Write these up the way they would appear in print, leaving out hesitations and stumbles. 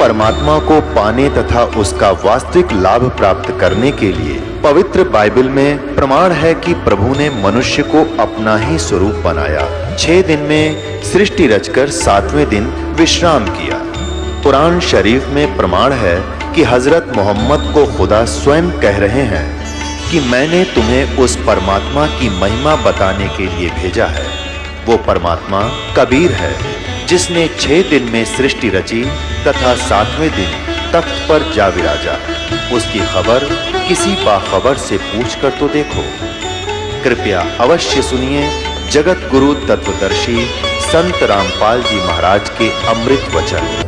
परमात्मा को पाने तथा उसका वास्तविक लाभ प्राप्त करने के लिए पवित्र बाइबल में प्रमाण है कि प्रभु ने मनुष्य को अपना ही स्वरूप बनाया। 6 दिन में सृष्टि रचकर 7वें दिन विश्राम किया। कुरान शरीफ में प्रमाण है कि हजरत मोहम्मद को खुदा स्वयं कह रहे हैं कि मैंने तुम्हें उस परमात्मा की महिमा बताने के लिए भेजा है। वो परमात्मा कबीर है जिसने 6 दिन में सृष्टि रची तथा 7वें दिन तख्त पर जा विराजा। उसकी खबर किसी बाखबर से पूछकर तो देखो। कृपया अवश्य सुनिए जगत गुरु तत्वदर्शी संत रामपाल जी महाराज के अमृत वचन।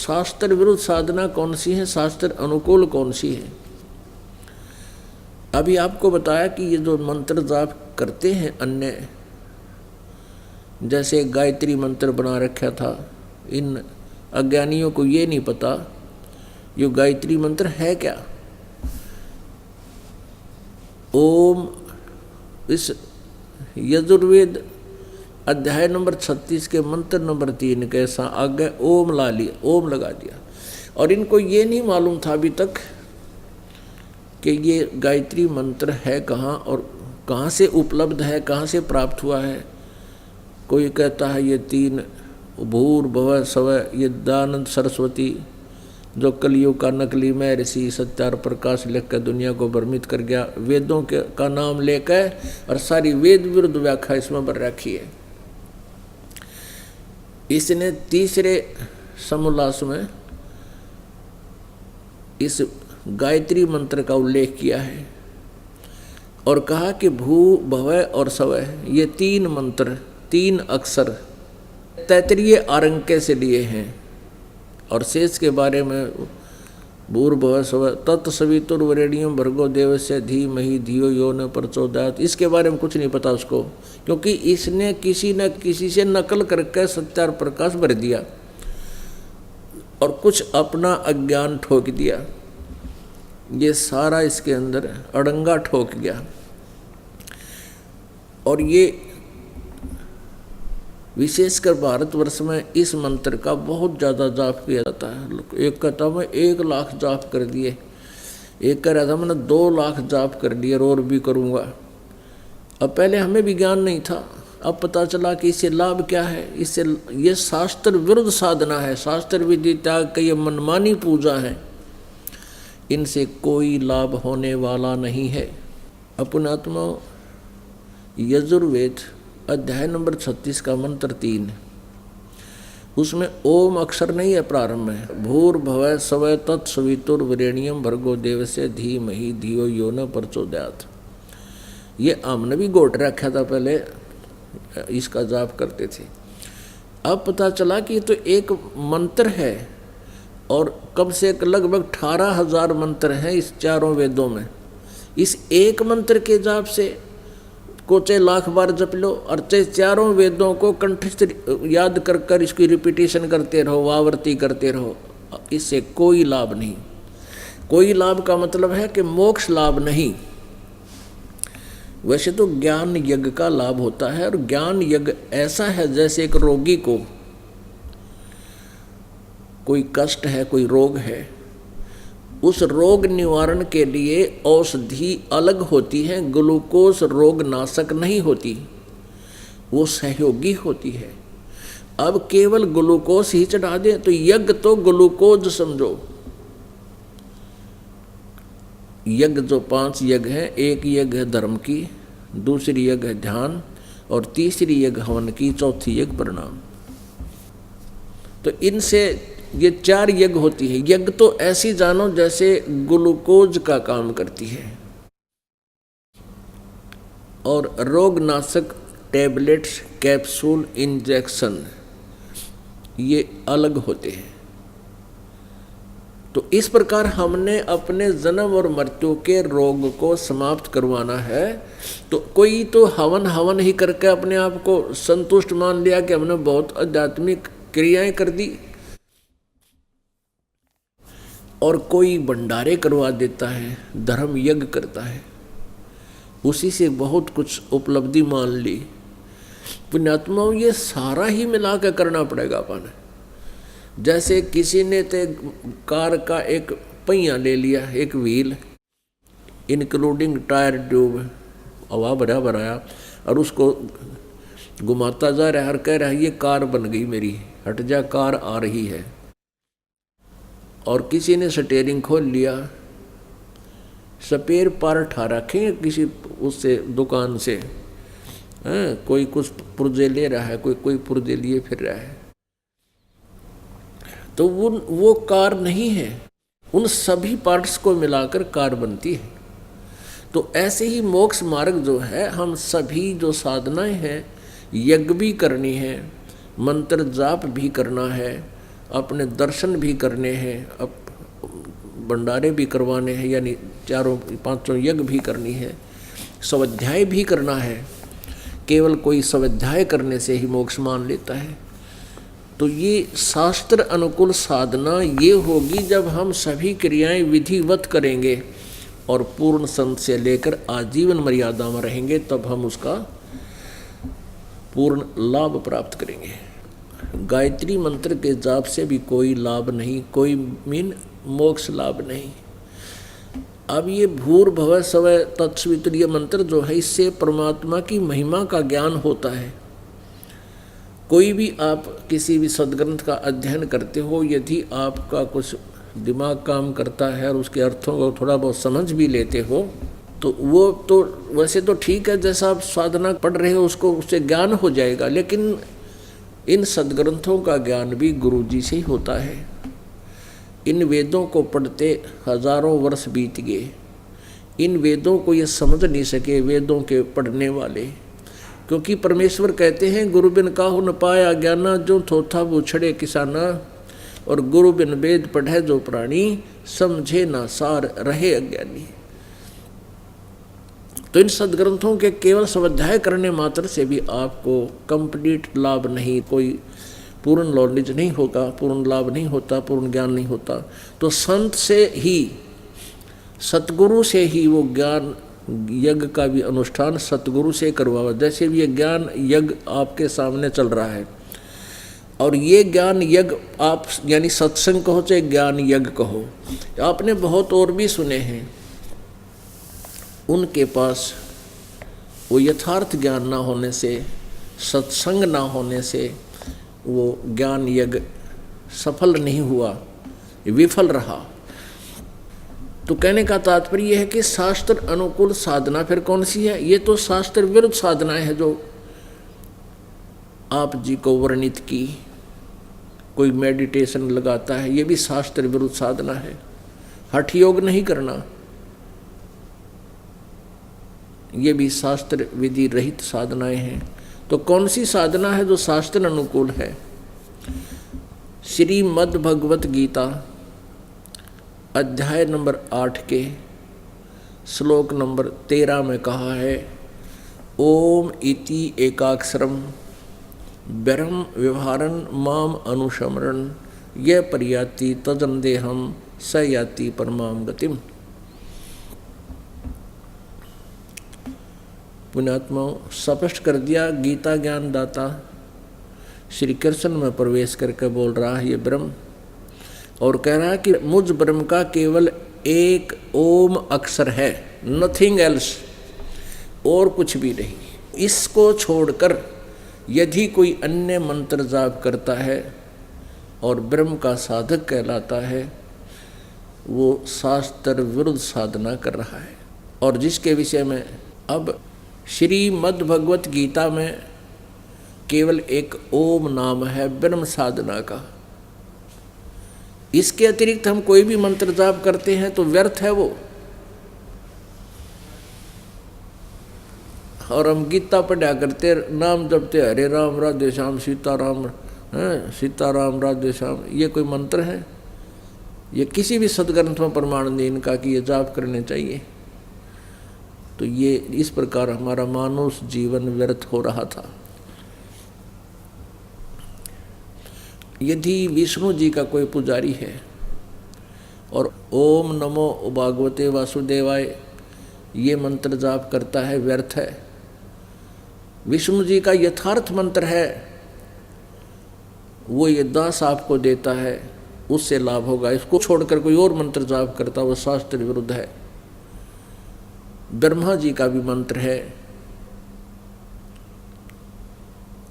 शास्त्र विरुद्ध साधना कौन सी है, शास्त्र अनुकूल कौन सी है? अभी आपको बताया कि ये जो मंत्र जाप करते हैं अन्य, जैसे गायत्री मंत्र बना रखा था, इन अज्ञानियों को ये नहीं पता ये गायत्री मंत्र है क्या। ओम, इस यजुर्वेद अध्याय नंबर 36 के मंत्र नंबर 3 के आगे ओम ला लिया, ओम लगा दिया। और इनको ये नहीं मालूम था अभी तक कि ये गायत्री मंत्र है कहाँ और कहाँ से उपलब्ध है, कहाँ से प्राप्त हुआ है। कोई कहता है ये 3 भूर्भुवः स्वः, ये दयानंद सरस्वती जो कलियुग का नकली मैं ऋषि सत्यार प्रकाश लिख कर दुनिया को भ्रमित कर गया, वेदों के का नाम लेकर और सारी वेद विरुद्ध व्याख्या इसमें भर रखी है। इसने तीसरे समोल्लास में इस गायत्री मंत्र का उल्लेख किया है और कहा कि भू भवः और स्वः ये 3 मंत्र 3 अक्षर तैतरीय आरंके से लिए हैं। और शेष के बारे में भूर्भुवः स्वः तत्सवितुर्वरेण्यं भर्गो देवस्य धीमहि धियो यो न प्रचोदयात्, इसके बारे में कुछ नहीं पता उसको, क्योंकि इसने किसी न किसी से नकल करके सत्यार प्रकाश भर दिया और कुछ अपना अज्ञान ठोक दिया। ये सारा इसके अंदर अड़ंगा ठोक गया। और ये विशेषकर भारतवर्ष में इस मंत्र का बहुत ज़्यादा जाप किया जाता है। एक कहता मैं 1 लाख जाप कर दिए, एक कह रहा था मैंने 2 लाख जाप कर दिए और भी करूँगा। अब पहले हमें भी ज्ञान नहीं था, अब पता चला कि इससे लाभ क्या है। इससे ये शास्त्र विरुद्ध साधना है, शास्त्र विधि त्याग का ये मनमानी पूजा है, इनसे कोई लाभ होने वाला नहीं है। अपनात्मा यजुर्वेद अध्याय नंबर 36 का मंत्र 3, उसमें ओम अक्षर नहीं है, प्रारंभ में भूर्भुवः स्वः तत्सवितुर्वरेण्यं भर्गो देवस्य धीमहि धियो यो न प्रचोदयात्। ये हमने भी गोट रखा था, पहले इसका जाप करते थे। अब पता चला कि ये तो एक मंत्र है और कम से लगभग 18,000 मंत्र हैं इस चारों वेदों में। इस एक मंत्र के जाप से को चाहे लाख बार जप लो और चाहे चारों वेदों को कंठस्थ याद कर कर इसकी रिपीटेशन करते रहो, आवर्ती करते रहो, इससे कोई लाभ नहीं। कोई लाभ का मतलब है कि मोक्ष लाभ नहीं। वैसे तो ज्ञान यज्ञ का लाभ होता है और ज्ञान यज्ञ ऐसा है जैसे एक रोगी को कोई कष्ट है, कोई रोग है, उस रोग निवारण के लिए औषधि अलग होती है, ग्लूकोज रोग नाशक नहीं होती, वो सहयोगी होती है। अब केवल ग्लूकोज ही चढ़ा दे तो यज्ञ तो ग्लूकोज समझो। यज्ञ जो 5 यज्ञ है, एक यज्ञ है धर्म की, दूसरी यज्ञ है ध्यान, और तीसरी यज्ञ हवन की, चौथी यज्ञ प्रणाम। तो इनसे ये 4 यज्ञ होती है। यज्ञ तो ऐसी जानो जैसे ग्लूकोज का काम करती है, और रोगनाशक टैबलेट्स, कैप्सूल, इंजेक्शन ये अलग होते हैं। तो इस प्रकार हमने अपने जन्म और मृत्यु के रोग को समाप्त करवाना है। तो कोई तो हवन ही करके अपने आप को संतुष्ट मान लिया कि हमने बहुत आध्यात्मिक क्रियाएं कर दी, और कोई भंडारे करवा देता है, धर्म यज्ञ करता है, उसी से बहुत कुछ उपलब्धि मान ली। पुण्यात्माओं, ये सारा ही मिला के करना पड़ेगा अपन। जैसे किसी ने ते कार का एक पहिया ले लिया, एक व्हील इंक्लूडिंग टायर ट्यूब, हवा भराया, और उसको घुमाता जा रहा है, कह रहा है ये कार बन गई मेरी, हट जा कार आ रही है। और किसी ने स्टीयरिंग खोल लिया, स्पेयर पार्ट उठा रखे किसी उससे दुकान से, कोई कुछ पुर्जे ले रहा है, कोई पुर्जे लिए फिर रहा है, तो वो कार नहीं है। उन सभी पार्ट्स को मिलाकर कार बनती है। तो ऐसे ही मोक्ष मार्ग जो है, हम सभी जो साधनाएं हैं, यज्ञ भी करनी है, मंत्र जाप भी करना है, अपने दर्शन भी करने हैं, अब भंडारे भी करवाने हैं, यानी 4-5 यज्ञ भी करनी है, स्वाध्याय भी करना है। केवल कोई स्वाध्याय करने से ही मोक्ष मान लेता है। तो ये शास्त्र अनुकूल साधना ये होगी जब हम सभी क्रियाएं विधिवत करेंगे और पूर्ण संत से लेकर आजीवन मर्यादा में रहेंगे, तब हम उसका पूर्ण लाभ प्राप्त करेंगे। गायत्री मंत्र के जाप से भी कोई लाभ नहीं, कोई मोक्ष लाभ नहीं। अब ये भूर्भुवः स्वः तत्सवितुर्य मंत्र जो है, इससे परमात्मा की महिमा का ज्ञान होता है। कोई भी आप किसी भी सदग्रंथ का अध्ययन करते हो, यदि आपका कुछ दिमाग काम करता है और उसके अर्थों को थोड़ा बहुत समझ भी लेते हो, तो वो तो वैसे तो ठीक है, जैसा आप साधना पढ़ रहे हो उसको उससे ज्ञान हो जाएगा। लेकिन इन सदग्रंथों का ज्ञान भी गुरु जी से ही होता है। इन वेदों को पढ़ते हजारों वर्ष बीत गए, इन वेदों को ये समझ नहीं सके वेदों के पढ़ने वाले, क्योंकि परमेश्वर कहते हैं गुरु बिन काहू न पाया ज्ञाना, जो थोथा वो छड़े किसाना, और गुरु बिन वेद पढ़े जो प्राणी, समझे ना सार रहे अज्ञानी। तो इन सदग्रंथों के केवल स्वाध्याय करने मात्र से भी आपको कंप्लीट लाभ नहीं, कोई पूर्ण नॉलेज नहीं होगा, पूर्ण लाभ नहीं होता, पूर्ण ज्ञान नहीं होता। तो संत से ही, सतगुरु से ही वो ज्ञान यज्ञ का भी अनुष्ठान सतगुरु से करवावा। जैसे भी ये ज्ञान यज्ञ आपके सामने चल रहा है, और ये ज्ञान यज्ञ आप यानी सत्संग कहो चाहे ज्ञान यज्ञ कहो, आपने बहुत और भी सुने हैं, उनके पास वो यथार्थ ज्ञान ना होने से, सत्संग ना होने से वो ज्ञान यज्ञ सफल नहीं हुआ, विफल रहा। तो कहने का तात्पर्य यह है कि शास्त्र अनुकूल साधना फिर कौन सी है? ये तो शास्त्र विरुद्ध साधनाएं हैं जो आप जी को वर्णित की। कोई मेडिटेशन लगाता है, ये भी शास्त्र विरुद्ध साधना है। हठ योग नहीं करना, ये भी शास्त्र विधि रहित साधनाएं हैं। तो कौन सी साधना है जो शास्त्र अनुकूल है? श्रीमद् भगवत गीता अध्याय नंबर 8 के श्लोक नंबर 13 में कहा है, ओम इति एकाक्षरम ब्रह्म व्यवहारन माम अनुशमरन यह परियाति तजन देहम स याति परमाम गतिम। पुण्यात्माओं, स्पष्ट कर दिया। गीता ज्ञान दाता श्री कृष्ण में प्रवेश करके बोल रहा है ये ब्रह्म, और कह रहा है कि मुझ ब्रह्म का केवल एक ओम अक्षर है, नथिंग एल्स, और कुछ भी नहीं। इसको छोड़कर यदि कोई अन्य मंत्र जाप करता है और ब्रह्म का साधक कहलाता है, वो शास्त्र विरुद्ध साधना कर रहा है। और जिसके विषय में अब श्रीमद् भगवत गीता में केवल एक ओम नाम है ब्रह्म साधना का। इसके अतिरिक्त हम कोई भी मंत्र जाप करते हैं तो व्यर्थ है वो। और हम गीता पढ़ा करते, नाम जपते, हरे राम राधे श्याम सीताराम, सीताराम राधे श्याम, ये कोई मंत्र है? ये किसी भी सदग्रंथ में प्रमाण नहीं इनका कि ये जाप करने चाहिए। तो ये इस प्रकार हमारा मानुष जीवन व्यर्थ हो रहा था। यदि विष्णु जी का कोई पुजारी है और ओम नमो भागवते वासुदेवाय ये मंत्र जाप करता है, व्यर्थ है। विष्णु जी का यथार्थ मंत्र है, वो ये दास आपको देता है, उससे लाभ होगा। इसको छोड़कर कोई और मंत्र जाप करता वो शास्त्र विरुद्ध है। ब्रह्मा जी का भी मंत्र है।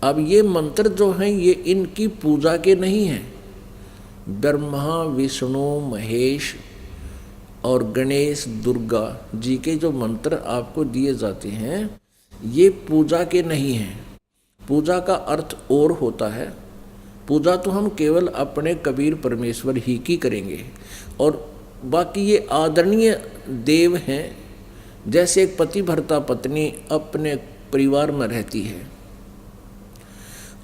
अब ये मंत्र जो हैं ये इनकी पूजा के नहीं हैं। ब्रह्मा विष्णु महेश और गणेश दुर्गा जी के जो मंत्र आपको दिए जाते हैं ये पूजा के नहीं हैं। पूजा का अर्थ और होता है। पूजा तो हम केवल अपने कबीर परमेश्वर ही की करेंगे। और बाकी ये आदरणीय देव हैं। जैसे एक पतिव्रता पत्नी अपने परिवार में रहती है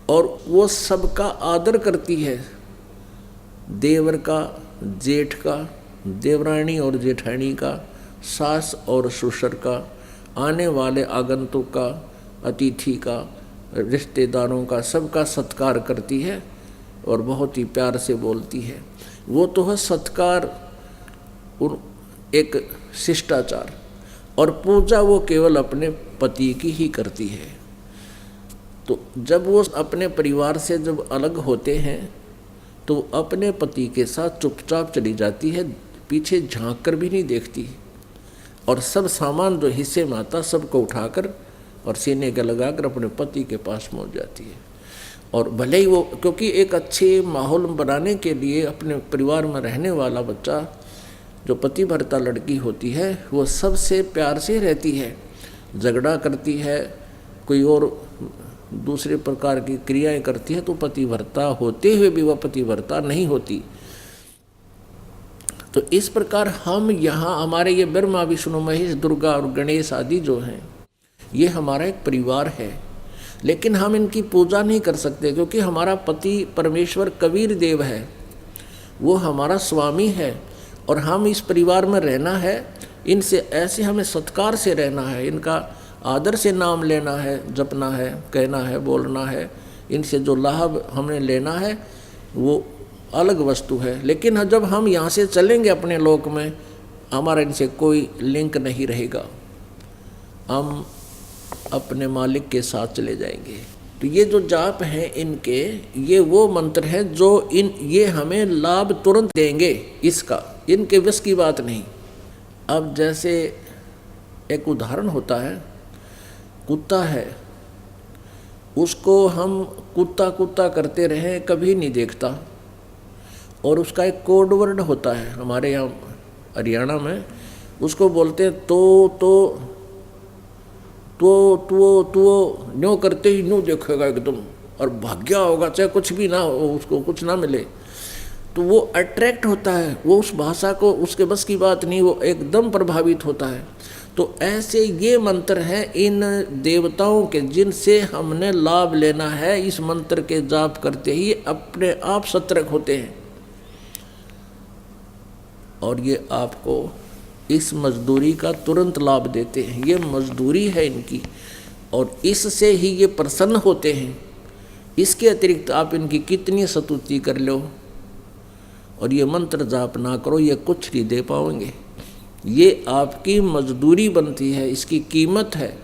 और वो सबका आदर करती है, देवर का, जेठ का, देवरानी और जेठानी का, सास और ससुर का, आने वाले आगंतुक का, अतिथि का, रिश्तेदारों का, सबका सत्कार करती है और बहुत ही प्यार से बोलती है। वो तो है सत्कार, एक शिष्टाचार। और पूजा वो केवल अपने पति की ही करती है। तो जब वो अपने परिवार से जब अलग होते हैं तो अपने पति के साथ चुपचाप चली जाती है, पीछे झांक कर भी नहीं देखती। और सब सामान जो हिस्से में आता सबको उठाकर और सीने के लगाकर अपने पति के पास पहुंच जाती है। और भले ही वो, क्योंकि एक अच्छे माहौल बनाने के लिए अपने परिवार में रहने वाला बच्चा जो पतिव्रता लड़की होती है वो सबसे प्यार से रहती है, झगड़ा करती है, कोई और दूसरे प्रकार की क्रियाएं करती है तो पतिव्रता होते हुए भी वह पतिव्रता नहीं होती। तो इस प्रकार हम यहाँ हमारे ये ब्रह्मा विष्णु महेश दुर्गा और गणेश आदि जो हैं ये हमारा एक परिवार है। लेकिन हम इनकी पूजा नहीं कर सकते क्योंकि हमारा पति परमेश्वर कबीर देव है, वो हमारा स्वामी है। और हम इस परिवार में रहना है, इनसे ऐसे हमें सत्कार से रहना है, इनका आदर से नाम लेना है, जपना है, कहना है, बोलना है। इनसे जो लाभ हमने लेना है वो अलग वस्तु है। लेकिन जब हम यहाँ से चलेंगे अपने लोक में, हमारा इनसे कोई लिंक नहीं रहेगा, हम अपने मालिक के साथ चले जाएंगे। तो ये जो जाप हैं इनके, ये वो मंत्र हैं जो ये हमें लाभ तुरंत देंगे, इसका इनके वश की बात नहीं। अब जैसे एक उदाहरण होता है, कुत्ता है, उसको हम कुत्ता कुत्ता करते रहें कभी नहीं देखता। और उसका एक कोड वर्ड होता है, हमारे यहाँ हरियाणा में उसको बोलते हैं तो न्यों करते ही न्यों देखेगा एकदम, और भाग्या होगा चाहे कुछ भी ना हो, उसको कुछ ना मिले तो वो अट्रैक्ट होता है, वो उस भाषा को, उसके बस की बात नहीं, वो एकदम प्रभावित होता है। तो ऐसे ये मंत्र हैं इन देवताओं के जिनसे हमने लाभ लेना है। इस मंत्र के जाप करते ही अपने आप सतर्क होते हैं और ये आपको इस मजदूरी का तुरंत लाभ देते हैं। ये मजदूरी है इनकी और इससे ही ये प्रसन्न होते हैं। इसके अतिरिक्त आप इनकी कितनी स्तुति कर लो और ये मंत्र जाप ना करो, ये कुछ नहीं दे पाओगे। ये आपकी मजदूरी बनती है, इसकी कीमत है।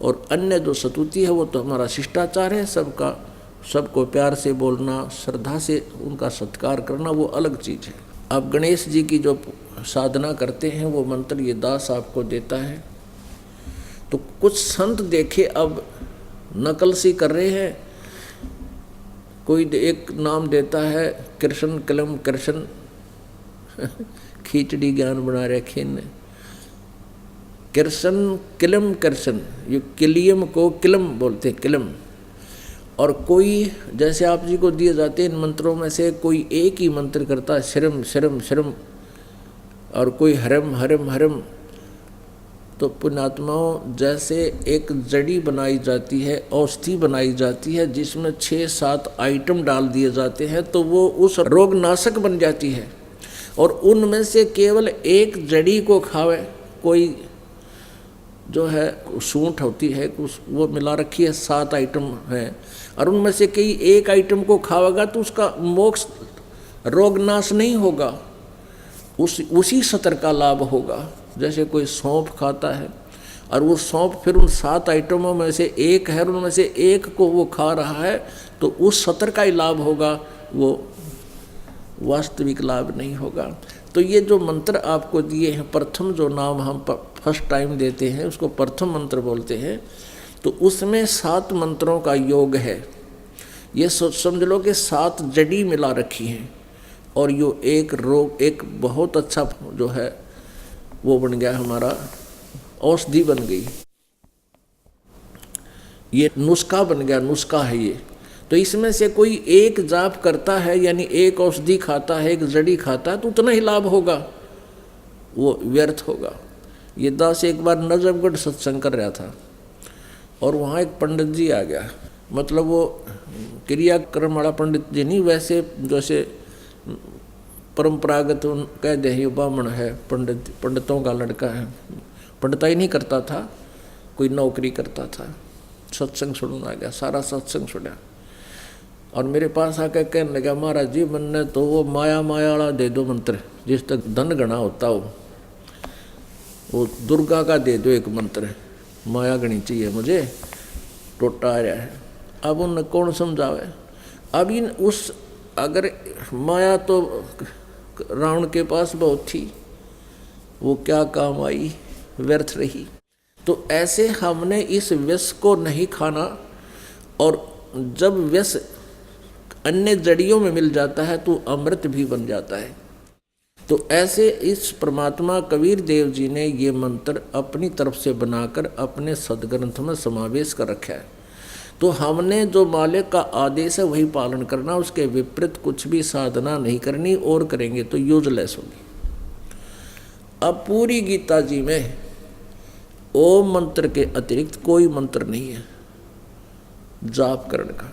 और अन्य जो स्तुति है वो तो हमारा शिष्टाचार है, सबको प्यार से बोलना, श्रद्धा से उनका सत्कार करना, वो अलग चीज़ है। आप गणेश जी की जो साधना करते हैं वो मंत्र ये दास आपको देता है। तो कुछ संत देखे अब नकल सी कर रहे हैं, कोई एक नाम देता है कृष्ण कलम कृष्ण, खिचड़ी ज्ञान बना रखे ने। कृष्ण किलम कृष्ण, ये किलियम को किलम बोलते हैं, किलम। और कोई जैसे आप जी को दिए जाते हैं इन मंत्रों में से कोई एक ही मंत्र करता है शरम शरम शरम, और कोई हरम हरम हरम। तो पुण्यात्माओं, जैसे एक जड़ी बनाई जाती है, औषधि बनाई जाती है जिसमें 6-7 आइटम डाल दिए जाते हैं तो वो उस रोग नाशक बन जाती है। और उनमें से केवल एक जड़ी को खावे, कोई जो है सूंठ होती है वो मिला रखी है, 7 आइटम है, और उनमें से कई एक आइटम को खावेगा तो उसका मोक्ष रोग नाश नहीं होगा, उसी सतर का लाभ होगा। जैसे कोई सौंफ खाता है और वो सौंफ फिर उन 7 आइटमों में से एक है, उनमें से एक को वो खा रहा है तो उस सतर का ही लाभ होगा, वो वास्तविक लाभ नहीं होगा। तो ये जो मंत्र आपको दिए हैं, प्रथम जो नाम हम फर्स्ट टाइम देते हैं उसको प्रथम मंत्र बोलते हैं, तो उसमें 7 मंत्रों का योग है। ये समझ लो कि 7 जड़ी मिला रखी हैं और यो एक रोग, एक बहुत अच्छा जो है वो बन गया, हमारा औषधि बन गई, ये नुस्खा बन गया, नुस्खा है ये। तो इसमें से कोई एक जाप करता है, यानी एक औषधि खाता है, एक जड़ी खाता है, तो उतना ही लाभ होगा, वो व्यर्थ होगा। ये दास एक बार नजफगढ़ सत्संग कर रहा था और वहाँ एक पंडित जी आ गया, मतलब वो क्रियाक्रम वाला पंडित जी नहीं, वैसे जैसे परंपरागत कह दे ये ब्राह्मण है, पंडितों का लड़का है, पंडिताई नहीं करता था, कोई नौकरी करता था। सत्संग सुनने आ गया, सारा सत्संग सुना और मेरे पास आकर कहने लगा, महाराज जी मैंने तो वो माया माया वाला दे दो मंत्र, जिस तक धन गणा होता हो, वो दुर्गा का दे दो एक मंत्र, माया गणी चाहिए मुझे, टोटा आ रहा है। अब उन कौन समझावे, अब इन उस अगर माया तो रावण के पास बहुत थी, वो क्या काम आई, व्यर्थ रही। तो ऐसे हमने इस विष को नहीं खाना, और जब विष अन्य जड़ियों में मिल जाता है तो अमृत भी बन जाता है। तो ऐसे इस परमात्मा कबीर देव जी ने ये मंत्र अपनी तरफ से बनाकर अपने सदग्रंथ में समावेश कर रखा है। तो हमने जो मालिक का आदेश है वही पालन करना, उसके विपरीत कुछ भी साधना नहीं करनी, और करेंगे तो यूजलेस होगी। अब पूरी गीता जी में ओम मंत्र के अतिरिक्त कोई मंत्र नहीं है जाप करने का।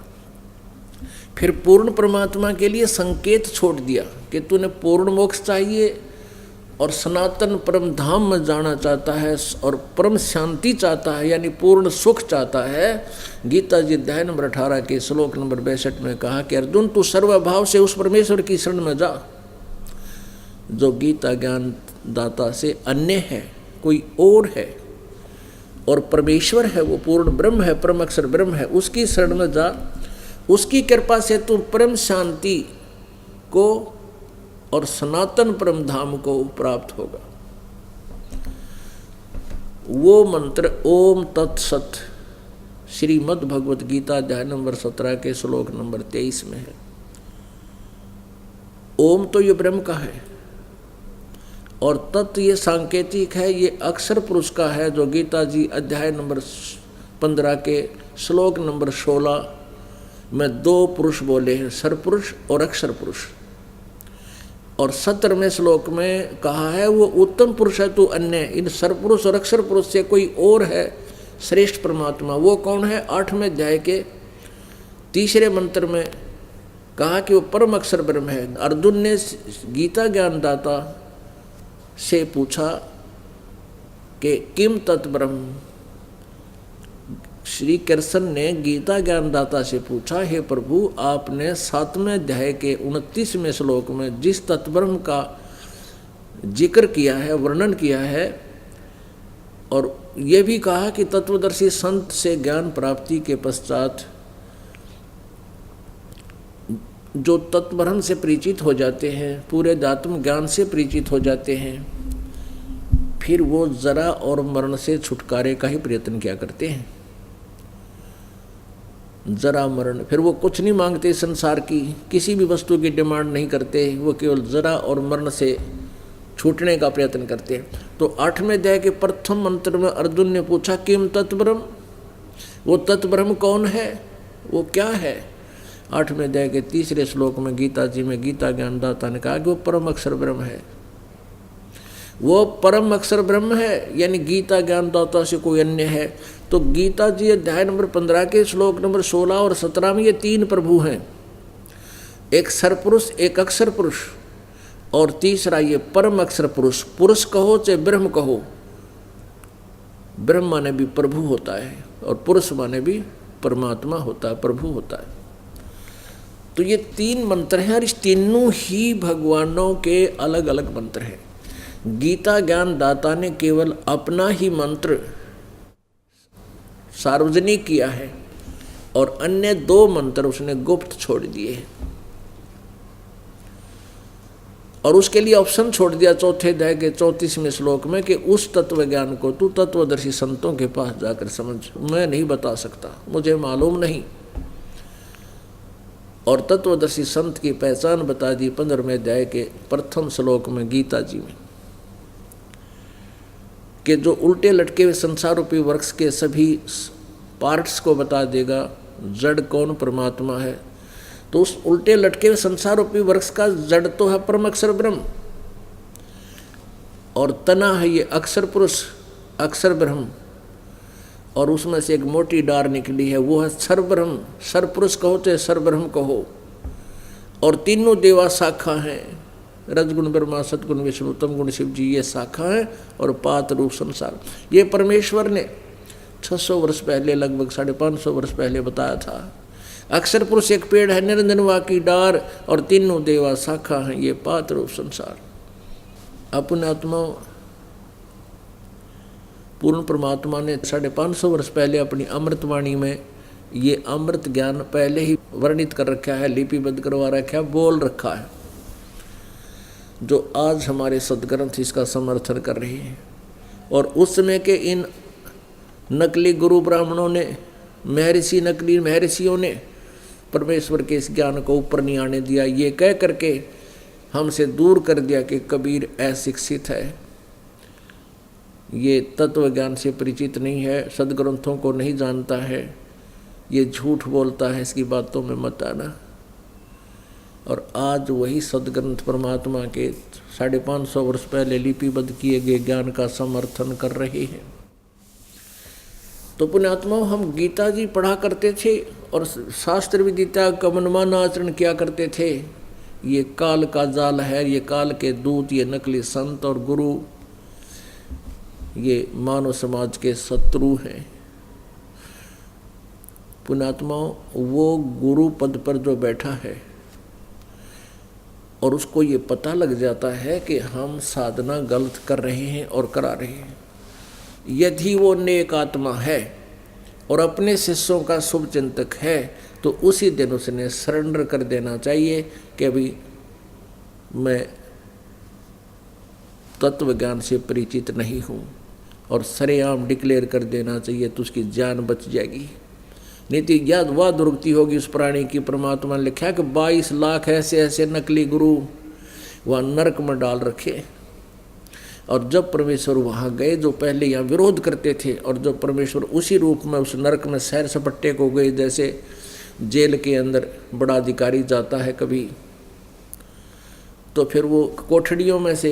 फिर पूर्ण परमात्मा के लिए संकेत छोड़ दिया कि तूने पूर्ण मोक्ष चाहिए और सनातन परम धाम में जाना चाहता है और परम शांति चाहता है, यानी पूर्ण सुख चाहता है। गीता जी अध्याय नंबर 18 के श्लोक नंबर 62 में कहा कि अर्जुन तू सर्वभाव से उस परमेश्वर की शरण में जा जो गीता ज्ञान दाता से अन्य है, कोई और है, और परमेश्वर है, वो पूर्ण ब्रह्म है, परम अक्षर ब्रह्म है, उसकी शरण में जा। उसकी कृपा से तू परम शांति को और सनातन परम धाम को प्राप्त होगा। वो मंत्र ओम तत्सत श्रीमद् भगवत गीता अध्याय नंबर 17 के श्लोक नंबर 23 में है। ओम तो ये ब्रह्म का है और तत् ये सांकेतिक है, ये अक्षर पुरुष का है, जो गीता जी अध्याय नंबर 15 के श्लोक नंबर 16 में 2 पुरुष बोले हैं, सरपुरुष और अक्षर पुरुष। और 17वें श्लोक में कहा है वो उत्तम पुरुष है तू अन्य, इन सरपुरुष और अक्षर पुरुष से कोई और है श्रेष्ठ परमात्मा। वो कौन है? 8वें अध्याय के 3रे मंत्र में कहा कि वो परम अक्षर ब्रह्म है। अर्जुन ने गीता ज्ञानदाता से पूछा कि किम तत्ब्रह्म। श्री कृष्ण ने गीता ज्ञानदाता से पूछा, हे प्रभु आपने 7वें अध्याय के 29वें श्लोक में जिस तत्ब्रह्म का जिक्र किया है, वर्णन किया है, और ये भी कहा कि तत्वदर्शी संत से ज्ञान प्राप्ति के पश्चात जो तत्ब्रह्म से परिचित हो जाते हैं, पूरे आत्म ज्ञान से परिचित हो जाते हैं, फिर वो जरा और मरण से छुटकारे का ही प्रयत्न किया करते हैं। जरा मरण, फिर वो कुछ नहीं मांगते संसार की, किसी भी वस्तु की डिमांड नहीं करते, वो केवल जरा और मरण से छूटने का प्रयत्न करते हैं। तो 8वें अध्याय के प्रथम मंत्र में अर्जुन ने पूछा किम तत्ब्रह्म, वो तत्ब्रह्म कौन है, वो क्या है। 8वें अध्याय के 3 श्लोक में गीता जी में गीता ज्ञानदाता ने कहा कि वो परम अक्षर ब्रह्म है, वो परम अक्षर ब्रह्म है, यानी गीता ज्ञानदाता से कोई अन्य है। तो गीता जी अध्याय नंबर 15 के श्लोक नंबर 16 और 17 में ये 3 प्रभु हैं, एक सरपुरुष, एक अक्षर पुरुष और तीसरा ये परम अक्षर पुरुष। पुरुष कहो चाहे ब्रह्म कहो, ब्रह्म माने भी प्रभु होता है और पुरुष माने भी परमात्मा होता है, प्रभु होता है। तो ये 3 मंत्र हैं और इस तीनों ही भगवानों के अलग अलग मंत्र हैं। गीता ज्ञान दाता ने केवल अपना ही मंत्र सार्वजनिक किया है और अन्य 2 मंत्र उसने गुप्त छोड़ दिए हैं और उसके लिए ऑप्शन छोड़ दिया 4थे अध्याय के 34वें श्लोक में कि उस तत्व ज्ञान को तू तत्वदर्शी संतों के पास जाकर समझ, मैं नहीं बता सकता, मुझे मालूम नहीं। और तत्वदर्शी संत की पहचान बता दी 15वें अध्याय के प्रथम श्लोक में गीता जी में कि जो उल्टे लटके हुए संसार रूपी वृक्ष के सभी पार्ट्स को बता देगा, जड़ कौन परमात्मा है। तो उस उल्टे लटके हुए संसार रूपी वृक्ष का जड़ तो है परम अक्षर ब्रह्म और तना है ये अक्षर पुरुष, अक्षर ब्रह्म, और उसमें से एक मोटी डार निकली है वो है सर ब्रह्म, सर पुरुष कहो चाहे सर ब्रह्म कहो। और तीनों देवा शाखा हैं, रजगुण ब्रह्मा, सतगुण विष्णु, उत्तम गुण शिव जी, ये शाखा है और पात रूप संसार। ये परमेश्वर ने 600 वर्ष पहले, लगभग 550 वर्ष पहले बताया था। अक्षर पुरुष एक पेड़ है, निरंजनवा की डार और तीनों देवा शाखा हैं, ये पात रूप संसार। अपने आत्मा पूर्ण परमात्मा ने 550 वर्ष पहले अपनी अमृतवाणी में ये अमृत ज्ञान पहले ही वर्णित कर रखा है, लिपिबद्ध करवा रखा है, बोल रखा है, जो आज हमारे सदग्रंथ इसका समर्थन कर रहे हैं। और उस समय के इन नकली गुरु ब्राह्मणों ने, महर्षि, नकली महर्षियों ने परमेश्वर के इस ज्ञान को ऊपर नहीं आने दिया, ये कह करके हमसे दूर कर दिया कि कबीर अशिक्षित है, ये तत्व ज्ञान से परिचित नहीं है, सदग्रंथों को नहीं जानता है, ये झूठ बोलता है, इसकी बातों में मत आना। और आज वही सदग्रंथ परमात्मा के 550 वर्ष पहले लिपिबद्ध किए गए ज्ञान का समर्थन कर रहे हैं। तो पुण्यात्माओं, हम गीता जी पढ़ा करते थे और शास्त्र विदिता का मनमाना आचरण किया करते थे। ये काल का जाल है, ये काल के दूत, ये नकली संत और गुरु, ये मानव समाज के शत्रु हैं। पुण्यात्माओं, वो गुरु पद पर जो बैठा है और उसको ये पता लग जाता है कि हम साधना गलत कर रहे हैं और करा रहे हैं, यदि वो नेक आत्मा है और अपने शिष्यों का शुभ चिंतक है, तो उसी दिन उसने सरेंडर कर देना चाहिए कि अभी मैं तत्व ज्ञान से परिचित नहीं हूँ, और सरेआम डिक्लेयर कर देना चाहिए, तो उसकी जान बच जाएगी। नीति याद वह दुर्गति होगी उस प्राणी की। परमात्मा ने लिखा कि 22 लाख ऐसे ऐसे नकली गुरु वहाँ नरक में डाल रखे। और जब परमेश्वर वहाँ गए, जो पहले यहाँ विरोध करते थे, और जब परमेश्वर उसी रूप में उस नरक में सैर सपट्टे को गए, जैसे जेल के अंदर बड़ा अधिकारी जाता है कभी, तो फिर वो कोठड़ियों में से,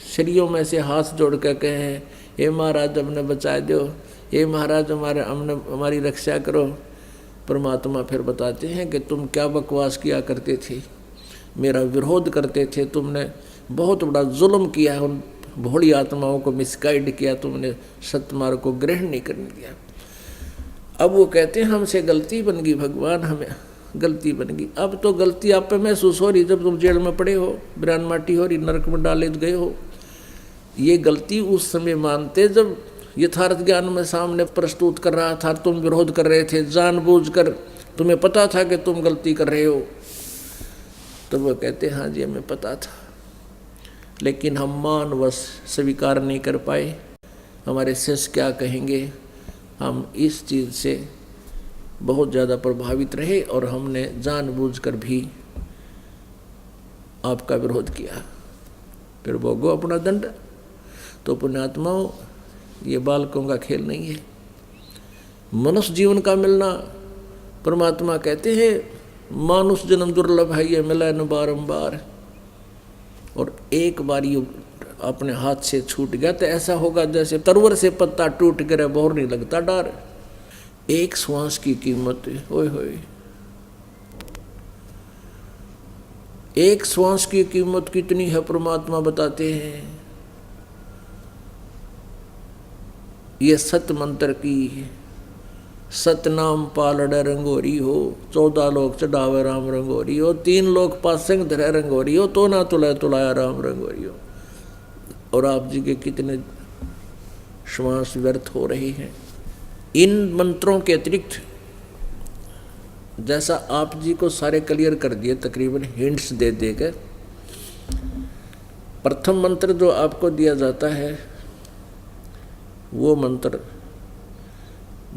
श्रियों में से हाथ जोड़ कर कहे, हे महाराज हमने बचा दो, हे महाराज हमारी रक्षा करो। परमात्मा फिर बताते हैं कि तुम क्या बकवास किया करते थे, मेरा विरोध करते थे, तुमने बहुत बड़ा जुल्म किया, उन भोली आत्माओं को मिसगाइड किया, तुमने सत्मार्ग को ग्रहण नहीं करने दिया। अब वो कहते हैं हमसे गलती बन गई भगवान, हमें गलती बन गई। अब तो गलती आप पे महसूस हो रही जब तुम जेल में पड़े हो, बिरान माटी हो रही, नरक में डाले गए हो। ये गलती उस समय मानते जब यथार्थ ज्ञान में सामने प्रस्तुत कर रहा था, तुम विरोध कर रहे थे जानबूझकर, तुम्हें पता था कि तुम गलती कर रहे हो। तो वो कहते हाँ जी हमें पता था, लेकिन हम मानवश स्वीकार नहीं कर पाए, हमारे शिष्य क्या कहेंगे। हम इस चीज़ से बहुत ज़्यादा प्रभावित रहे और हमने जानबूझकर भी आपका विरोध किया। फिर भोगो अपना दंड। तो पुण्यात्माओं, ये बालकों का खेल नहीं है। मनुष्य जीवन का मिलना, परमात्मा कहते हैं मानुष जन्म दुर्लभ है, ये मिला न बारंबार। और एक बार ये अपने हाथ से छूट गया तो ऐसा होगा जैसे तरवर से पत्ता टूट गिरा, बोर नहीं लगता डार। एक श्वास की कीमत, ओए होए, एक श्वास की कीमत कितनी है परमात्मा बताते हैं। ये सत मंत्र की, सतनाम पालड़ रंगोरी हो, 14 लोग चढ़ावे राम रंगोरी हो, 3 लोग पासंग धरे रंगोरी हो, तो ना तुलाया तुलाया राम रंगोरी हो। और आप जी के कितने श्वास व्यर्थ हो रही हैं। इन मंत्रों के अतिरिक्त, जैसा आप जी को सारे क्लियर कर दिए तकरीबन हिंट्स दे देकर, प्रथम मंत्र जो आपको दिया जाता है वो मंत्र,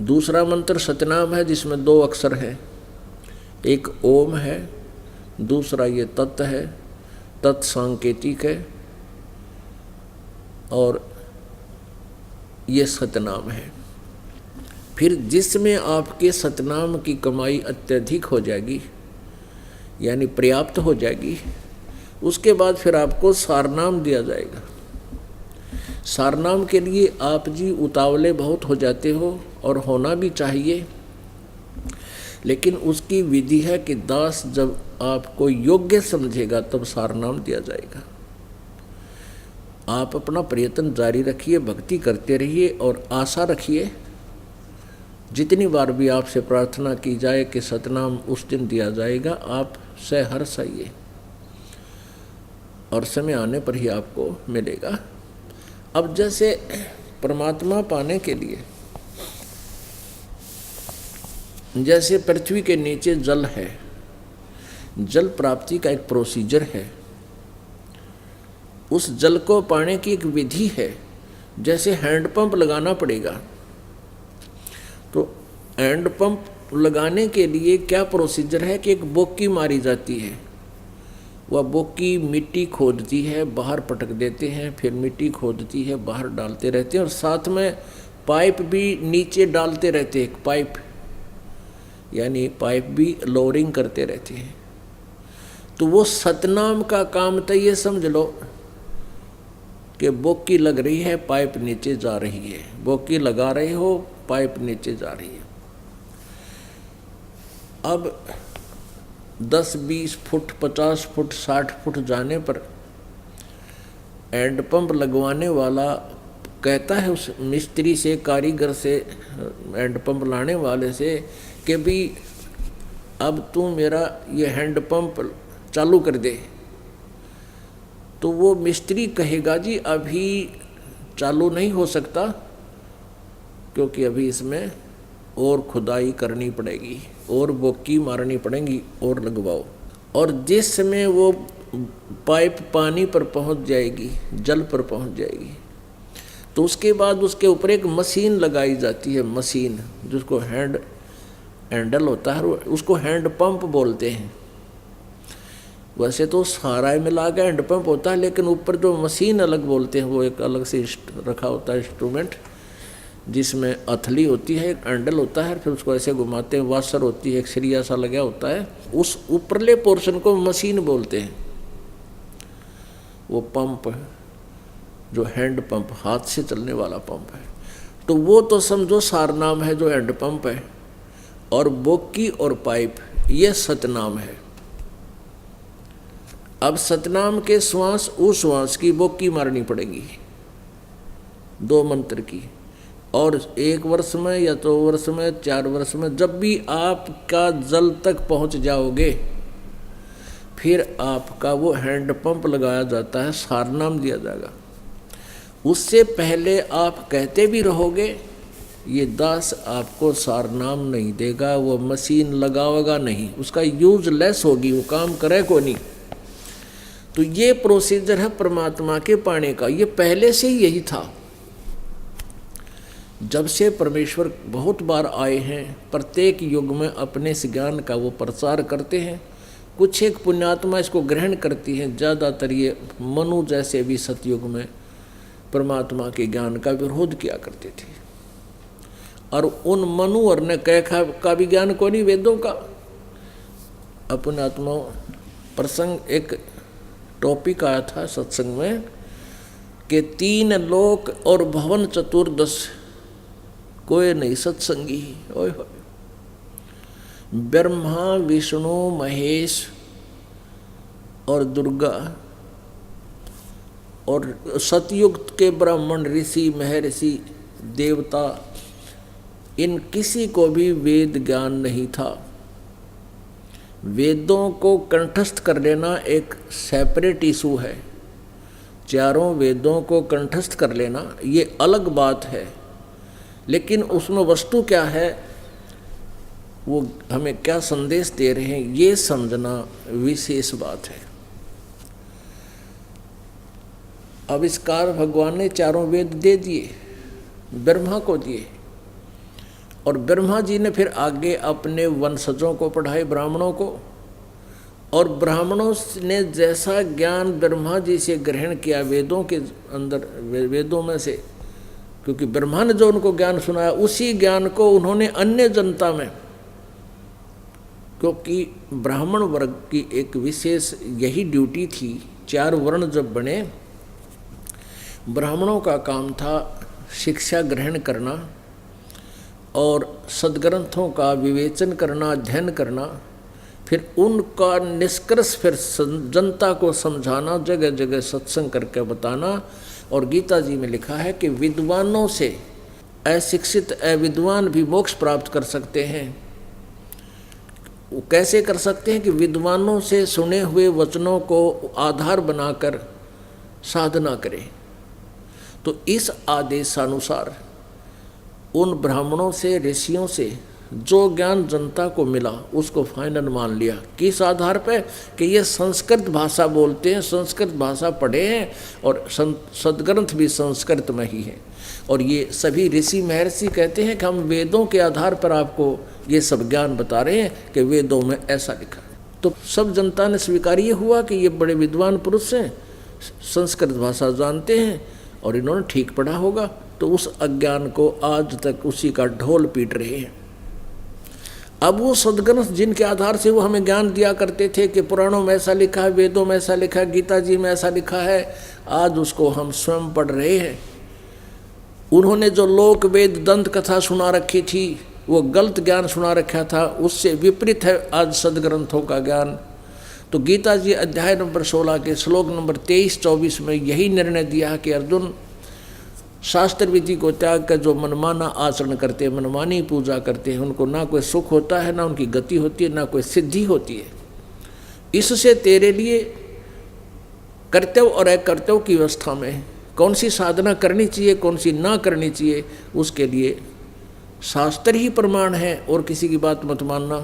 दूसरा मंत्र सतनाम है जिसमें 2 अक्षर हैं, एक ओम है, दूसरा ये तत् है, तत् सांकेतिक है, और ये सतनाम है। फिर जिसमें आपके सतनाम की कमाई अत्यधिक हो जाएगी, यानी पर्याप्त हो जाएगी, उसके बाद फिर आपको सारनाम दिया जाएगा। सारनाम के लिए आप जी उतावले बहुत हो जाते हो, और होना भी चाहिए, लेकिन उसकी विधि है कि दास जब आपको योग्य समझेगा तब सारनाम दिया जाएगा। आप अपना प्रयत्न जारी रखिए, भक्ति करते रहिए और आशा रखिए, जितनी बार भी आपसे प्रार्थना की जाए कि सतनाम उस दिन दिया जाएगा, आप सहर्ष आइए और समय आने पर ही आपको मिलेगा। अब जैसे परमात्मा पाने के लिए, जैसे पृथ्वी के नीचे जल है, जल प्राप्ति का एक प्रोसीजर है, उस जल को पाने की एक विधि है। जैसे हैंडपंप लगाना पड़ेगा, तो हैंडपंप लगाने के लिए क्या प्रोसीजर है कि एक बोकी मारी जाती है, वह बोकी मिट्टी खोदती है, बाहर पटक देते हैं, फिर मिट्टी खोदती है, बाहर डालते रहते हैं, और साथ में पाइप भी नीचे डालते रहते हैं, पाइप यानी पाइप भी लोअरिंग करते रहते हैं। तो वो सतनाम का काम तो ये समझ लो कि बोकी लग रही है, पाइप नीचे जा रही है, बोकी लगा रहे हो, पाइप नीचे जा रही है। अब 10-20 फुट, 50 फुट, 60 फुट जाने पर हैंडपंप लगवाने वाला कहता है उस मिस्त्री से, कारीगर से, हैंडपंप लाने वाले से कि भी अब तू मेरा ये हैंडपंप चालू कर दे। तो वो मिस्त्री कहेगा जी अभी चालू नहीं हो सकता, क्योंकि अभी इसमें और खुदाई करनी पड़ेगी, और बोकी मारनी पड़ेगी, और लगवाओ। और जिस समय वो पाइप पानी पर पहुंच जाएगी, जल पर पहुंच जाएगी, तो उसके बाद उसके ऊपर एक मशीन लगाई जाती है, मशीन जिसको हैंडल होता है, उसको हैंड पंप बोलते हैं। वैसे तो सारा मिला के हैंड पंप होता है, लेकिन ऊपर जो मशीन अलग बोलते हैं वो एक अलग से रखा होता है इंस्ट्रूमेंट, जिसमें अथली होती है, एक हैंडल होता है, फिर उसको ऐसे घुमाते हैं, वाशर होती है, एक सरिया सा लगा होता है, उस ऊपरले पोर्शन को मशीन बोलते हैं। वो पंप जो हैंड पंप, हाथ से चलने वाला पंप है, तो वो तो समझो सारनाम है जो हैंड पंप है, और बोकी और पाइप ये सतनाम है। अब सतनाम के श्वास उस श्वास की बोकी मारनी पड़ेगी, 2 मंत्र की, और 1 वर्ष में या 2 वर्ष में, 4 वर्ष में, जब भी आपका जल तक पहुंच जाओगे, फिर आपका वो हैंड पंप लगाया जाता है, सारनाम दिया जाएगा। उससे पहले आप कहते भी रहोगे, ये दास आपको सारनाम नहीं देगा, वो मशीन लगावेगा नहीं, उसका यूजलेस होगी, वो काम करे को नहीं। तो ये प्रोसीजर है परमात्मा के पाने का, ये पहले से ही यही था। जब से परमेश्वर बहुत बार आए हैं, प्रत्येक युग में अपने इस ज्ञान का वो प्रचार करते हैं, कुछ एक पुण्यात्मा इसको ग्रहण करती हैं, ज़्यादातर ये मनु जैसे भी सतयुग में परमात्मा के ज्ञान का विरोध किया करते थे। और उन मनु और ने कैखा का भी ज्ञान को नहीं, वेदों का। अपनात्मा प्रसंग एक टॉपिक आया था सत्संग में कि 3 लोक और भवन चतुर्दश कोई नहीं सत्संगी। ओए होए, ब्रह्मा विष्णु महेश और दुर्गा और सतयुग के ब्राह्मण ऋषि महर्षि देवता, इन किसी को भी वेद ज्ञान नहीं था। वेदों को कंठस्थ कर लेना एक सेपरेट इशू है, चारों वेदों को कंठस्थ कर लेना ये अलग बात है, लेकिन उसमें वस्तु क्या है, वो हमें क्या संदेश दे रहे हैं, ये समझना विशेष बात है। आविष्कार भगवान ने चारों वेद दे दिए, ब्रह्मा को दिए, और ब्रह्मा जी ने फिर आगे अपने वंशजों को पढ़ाए, ब्राह्मणों को। और ब्राह्मणों ने जैसा ज्ञान ब्रह्मा जी से ग्रहण किया वेदों के अंदर, वेदों में से, क्योंकि ब्रह्मा ने जो उनको ज्ञान सुनाया उसी ज्ञान को उन्होंने अन्य जनता में, क्योंकि ब्राह्मण वर्ग की एक विशेष यही ड्यूटी थी। 4 वर्ण जब बने, ब्राह्मणों का काम था शिक्षा ग्रहण करना और सद्ग्रंथों का विवेचन करना, अध्ययन करना, फिर उनका निष्कर्ष फिर जनता को समझाना, जगह जगह सत्संग करके बताना। और गीता जी में लिखा है कि विद्वानों से अशिक्षित अविद्वान भी मोक्ष प्राप्त कर सकते हैं। वो कैसे कर सकते हैं कि विद्वानों से सुने हुए वचनों को आधार बनाकर साधना करें। तो इस आदेशानुसार उन ब्राह्मणों से, ऋषियों से जो ज्ञान जनता को मिला उसको फाइनल मान लिया। किस आधार पे कि ये संस्कृत भाषा बोलते हैं, संस्कृत भाषा पढ़े हैं और सद्ग्रंथ भी संस्कृत में ही हैं। और ये सभी ऋषि महर्षि कहते हैं कि हम वेदों के आधार पर आपको ये सब ज्ञान बता रहे हैं कि वेदों में ऐसा लिखा है। तो सब जनता ने स्वीकार ये हुआ कि ये बड़े विद्वान पुरुष हैं, संस्कृत भाषा जानते हैं और इन्होंने ठीक पढ़ा होगा। तो उस अज्ञान को आज तक उसी का ढोल पीट रहे हैं। अब वो सद्ग्रंथ जिनके आधार से वो हमें ज्ञान दिया करते थे कि पुराणों में ऐसा लिखा है, वेदों में ऐसा लिखा है, गीता जी में ऐसा लिखा है, आज उसको हम स्वयं पढ़ रहे हैं। उन्होंने जो लोक वेद दंत कथा सुना रखी थी, वो गलत ज्ञान सुना रखा था, उससे विपरीत है आज सद्ग्रंथों का ज्ञान। तो गीता जी अध्याय नंबर 16 के श्लोक नंबर 23-24 में यही निर्णय दिया कि अर्जुन, शास्त्र विधि को त्याग कर जो मनमाना आचरण करते हैं, मनमानी पूजा करते हैं, उनको ना कोई सुख होता है, ना उनकी गति होती है, ना कोई सिद्धि होती है। इससे तेरे लिए कर्तव्य और अकर्तव्य की अवस्था में कौन सी साधना करनी चाहिए, कौन सी ना करनी चाहिए, उसके लिए शास्त्र ही प्रमाण है और किसी की बात मत मानना।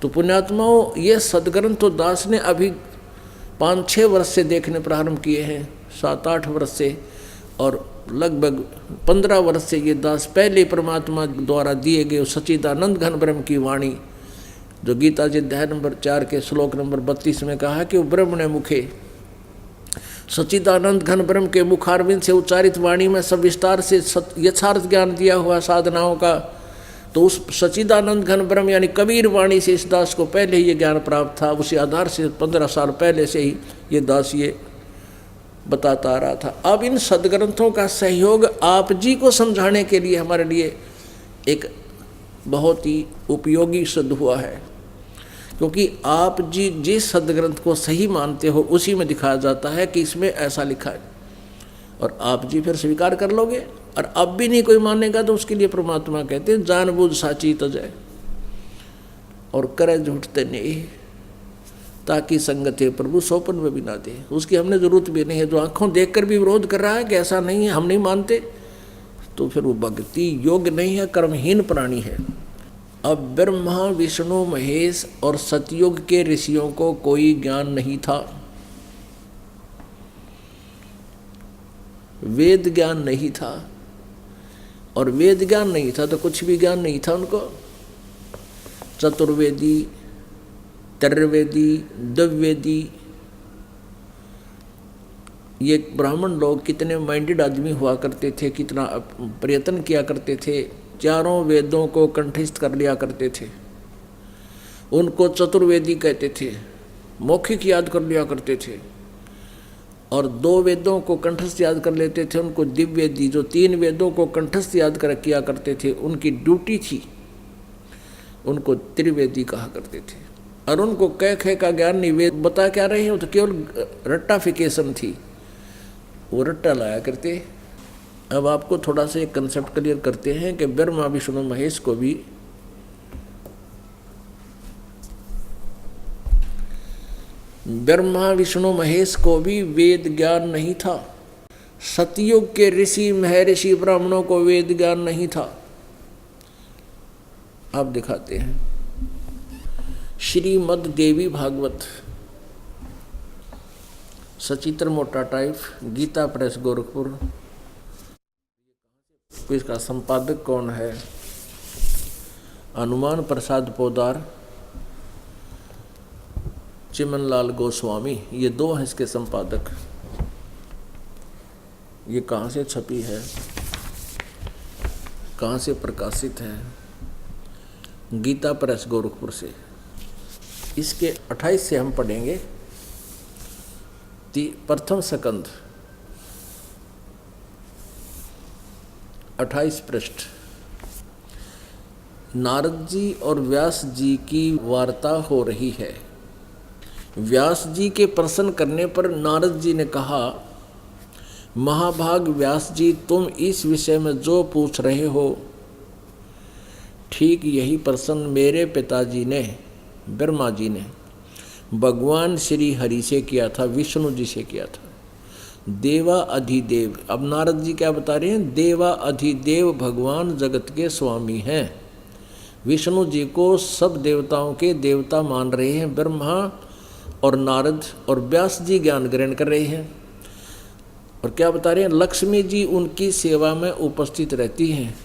तो पुण्यात्माओं, ये सद्ग्रंथ तो दास ने अभी 5-6 वर्ष से देखने प्रारंभ किए हैं, 7-8 वर्ष से, और लगभग 15 वर्ष से ये दास पहले परमात्मा द्वारा दिए गए सच्चिदानंद घन ब्रह्म की वाणी, जो गीता जी अध्याय नंबर 4 के श्लोक नंबर 32 में कहा कि ब्रह्म ने मुखे, सच्चिदानंद घन ब्रह्म के मुखारविंद से उच्चारित वाणी में सब विस्तार से यथार्थ ज्ञान दिया हुआ साधनाओं का। तो उस सच्चिदानंद घन ब्रह्म यानी कबीर वाणी से इस दास को पहले ही ये ज्ञान प्राप्त था। उसी आधार से 15 साल पहले से ही ये दास ये बताता आ रहा था। अब इन सद्ग्रंथों का सहयोग आप जी को समझाने के लिए हमारे लिए एक बहुत ही उपयोगी सिद्ध हुआ है, क्योंकि आप जी जिस सद्ग्रंथ को सही मानते हो उसी में दिखाया जाता है कि इसमें ऐसा लिखा है, और आप जी फिर स्वीकार कर लोगे। और अब भी नहीं कोई मानेगा तो उसके लिए परमात्मा कहते हैं जानबूझ साची तजय और करे झूठते नहीं, ताकि संगते प्रभु सोपन में भी ना दे। उसकी हमने जरूरत भी नहीं है। जो आंखों देखकर भी विरोध कर रहा है कि ऐसा नहीं है, हम नहीं मानते, तो फिर वो भक्ति योग्य नहीं है, कर्महीन प्राणी है। अब ब्रह्मा विष्णु महेश और सतयुग के ऋषियों को कोई ज्ञान नहीं था, वेद ज्ञान नहीं था, और वेद ज्ञान नहीं था तो कुछ भी ज्ञान नहीं था उनको। चतुर्वेदी त्रवेदी, द्विवेदी, ये ब्राह्मण लोग कितने माइंडेड आदमी हुआ करते थे, कितना प्रयत्न किया करते थे, चारों वेदों को कंठस्थ कर लिया करते थे। उनको चतुर्वेदी कहते थे, मौखिक याद कर लिया करते थे। और 2 वेदों को कंठस्थ याद कर लेते थे, उनको दिव्यवेदी, जो 3 वेदों को कंठस्थ याद कर किया करते थे, उनकी ड्यूटी थी, उनको त्रिवेदी कहा करते थे। और उनको कह का ज्ञान नहीं, वेद बता क्या रहे हैं, तो केवल रट्टाफिकेशन थी, वो रट्टा लाया करते। अब आपको थोड़ा सा एक कंसेप्ट क्लियर करते हैं कि ब्रह्मा विष्णु महेश को भी वेद ज्ञान नहीं था। सतयुग के ऋषि महर्षि ब्राह्मणों को वेद ज्ञान नहीं था। आप दिखाते हैं श्रीमद् देवी भागवत, सचित्र मोटा टाइप, गीता प्रेस गोरखपुर। इसका संपादक कौन है? हनुमान प्रसाद पोदार, चिमनलाल गोस्वामी, ये 2 हैं इसके संपादक। ये कहाँ से छपी है, कहाँ से प्रकाशित है? गीता प्रेस गोरखपुर से। इसके 28 से हम पढ़ेंगे। प्रथम स्कंद 28 पृष्ठ। नारद जी और व्यास जी की वार्ता हो रही है। व्यास जी के प्रश्न करने पर नारद जी ने कहा, महाभाग व्यास जी, तुम इस विषय में जो पूछ रहे हो, ठीक यही प्रश्न मेरे पिताजी ने, ब्रह्मा जी ने, भगवान श्री हरि से किया था, विष्णु जी से किया था। देवा अधिदेव, अब नारद जी क्या बता रहे हैं? देवा अधिदेव भगवान जगत के स्वामी हैं। विष्णु जी को सब देवताओं के देवता मान रहे हैं ब्रह्मा और नारद, और व्यास जी ज्ञान ग्रहण कर रहे हैं। और क्या बता रहे हैं? लक्ष्मी जी उनकी सेवा में उपस्थित रहती हैं।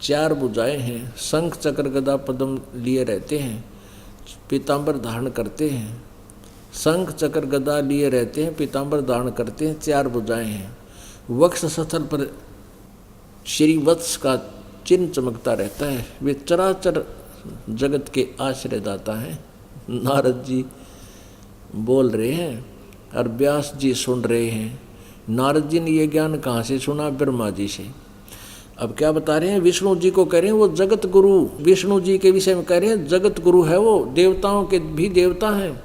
4 भुजाएं हैं, शंख चक्र गदा पद्म लिए रहते हैं, पीताम्बर धारण करते हैं। शंख चक्र गदा लिए रहते हैं, पीताम्बर धारण करते हैं, 4 भुजाएं हैं। वक्ष स्थल पर श्री वत्स का चिन्ह चमकता रहता है। वे चराचर जगत के आश्रयदाता हैं। नारद जी बोल रहे हैं और व्यास जी सुन रहे हैं। नारद जी ने ये ज्ञान कहाँ से सुना? ब्रह्मा जी से। अब क्या बता रहे हैं? विष्णु जी को कह रहे हैं वो जगत गुरु, विष्णु जी के विषय में कह रहे हैं जगत गुरु है वो, देवताओं के भी देवता हैं।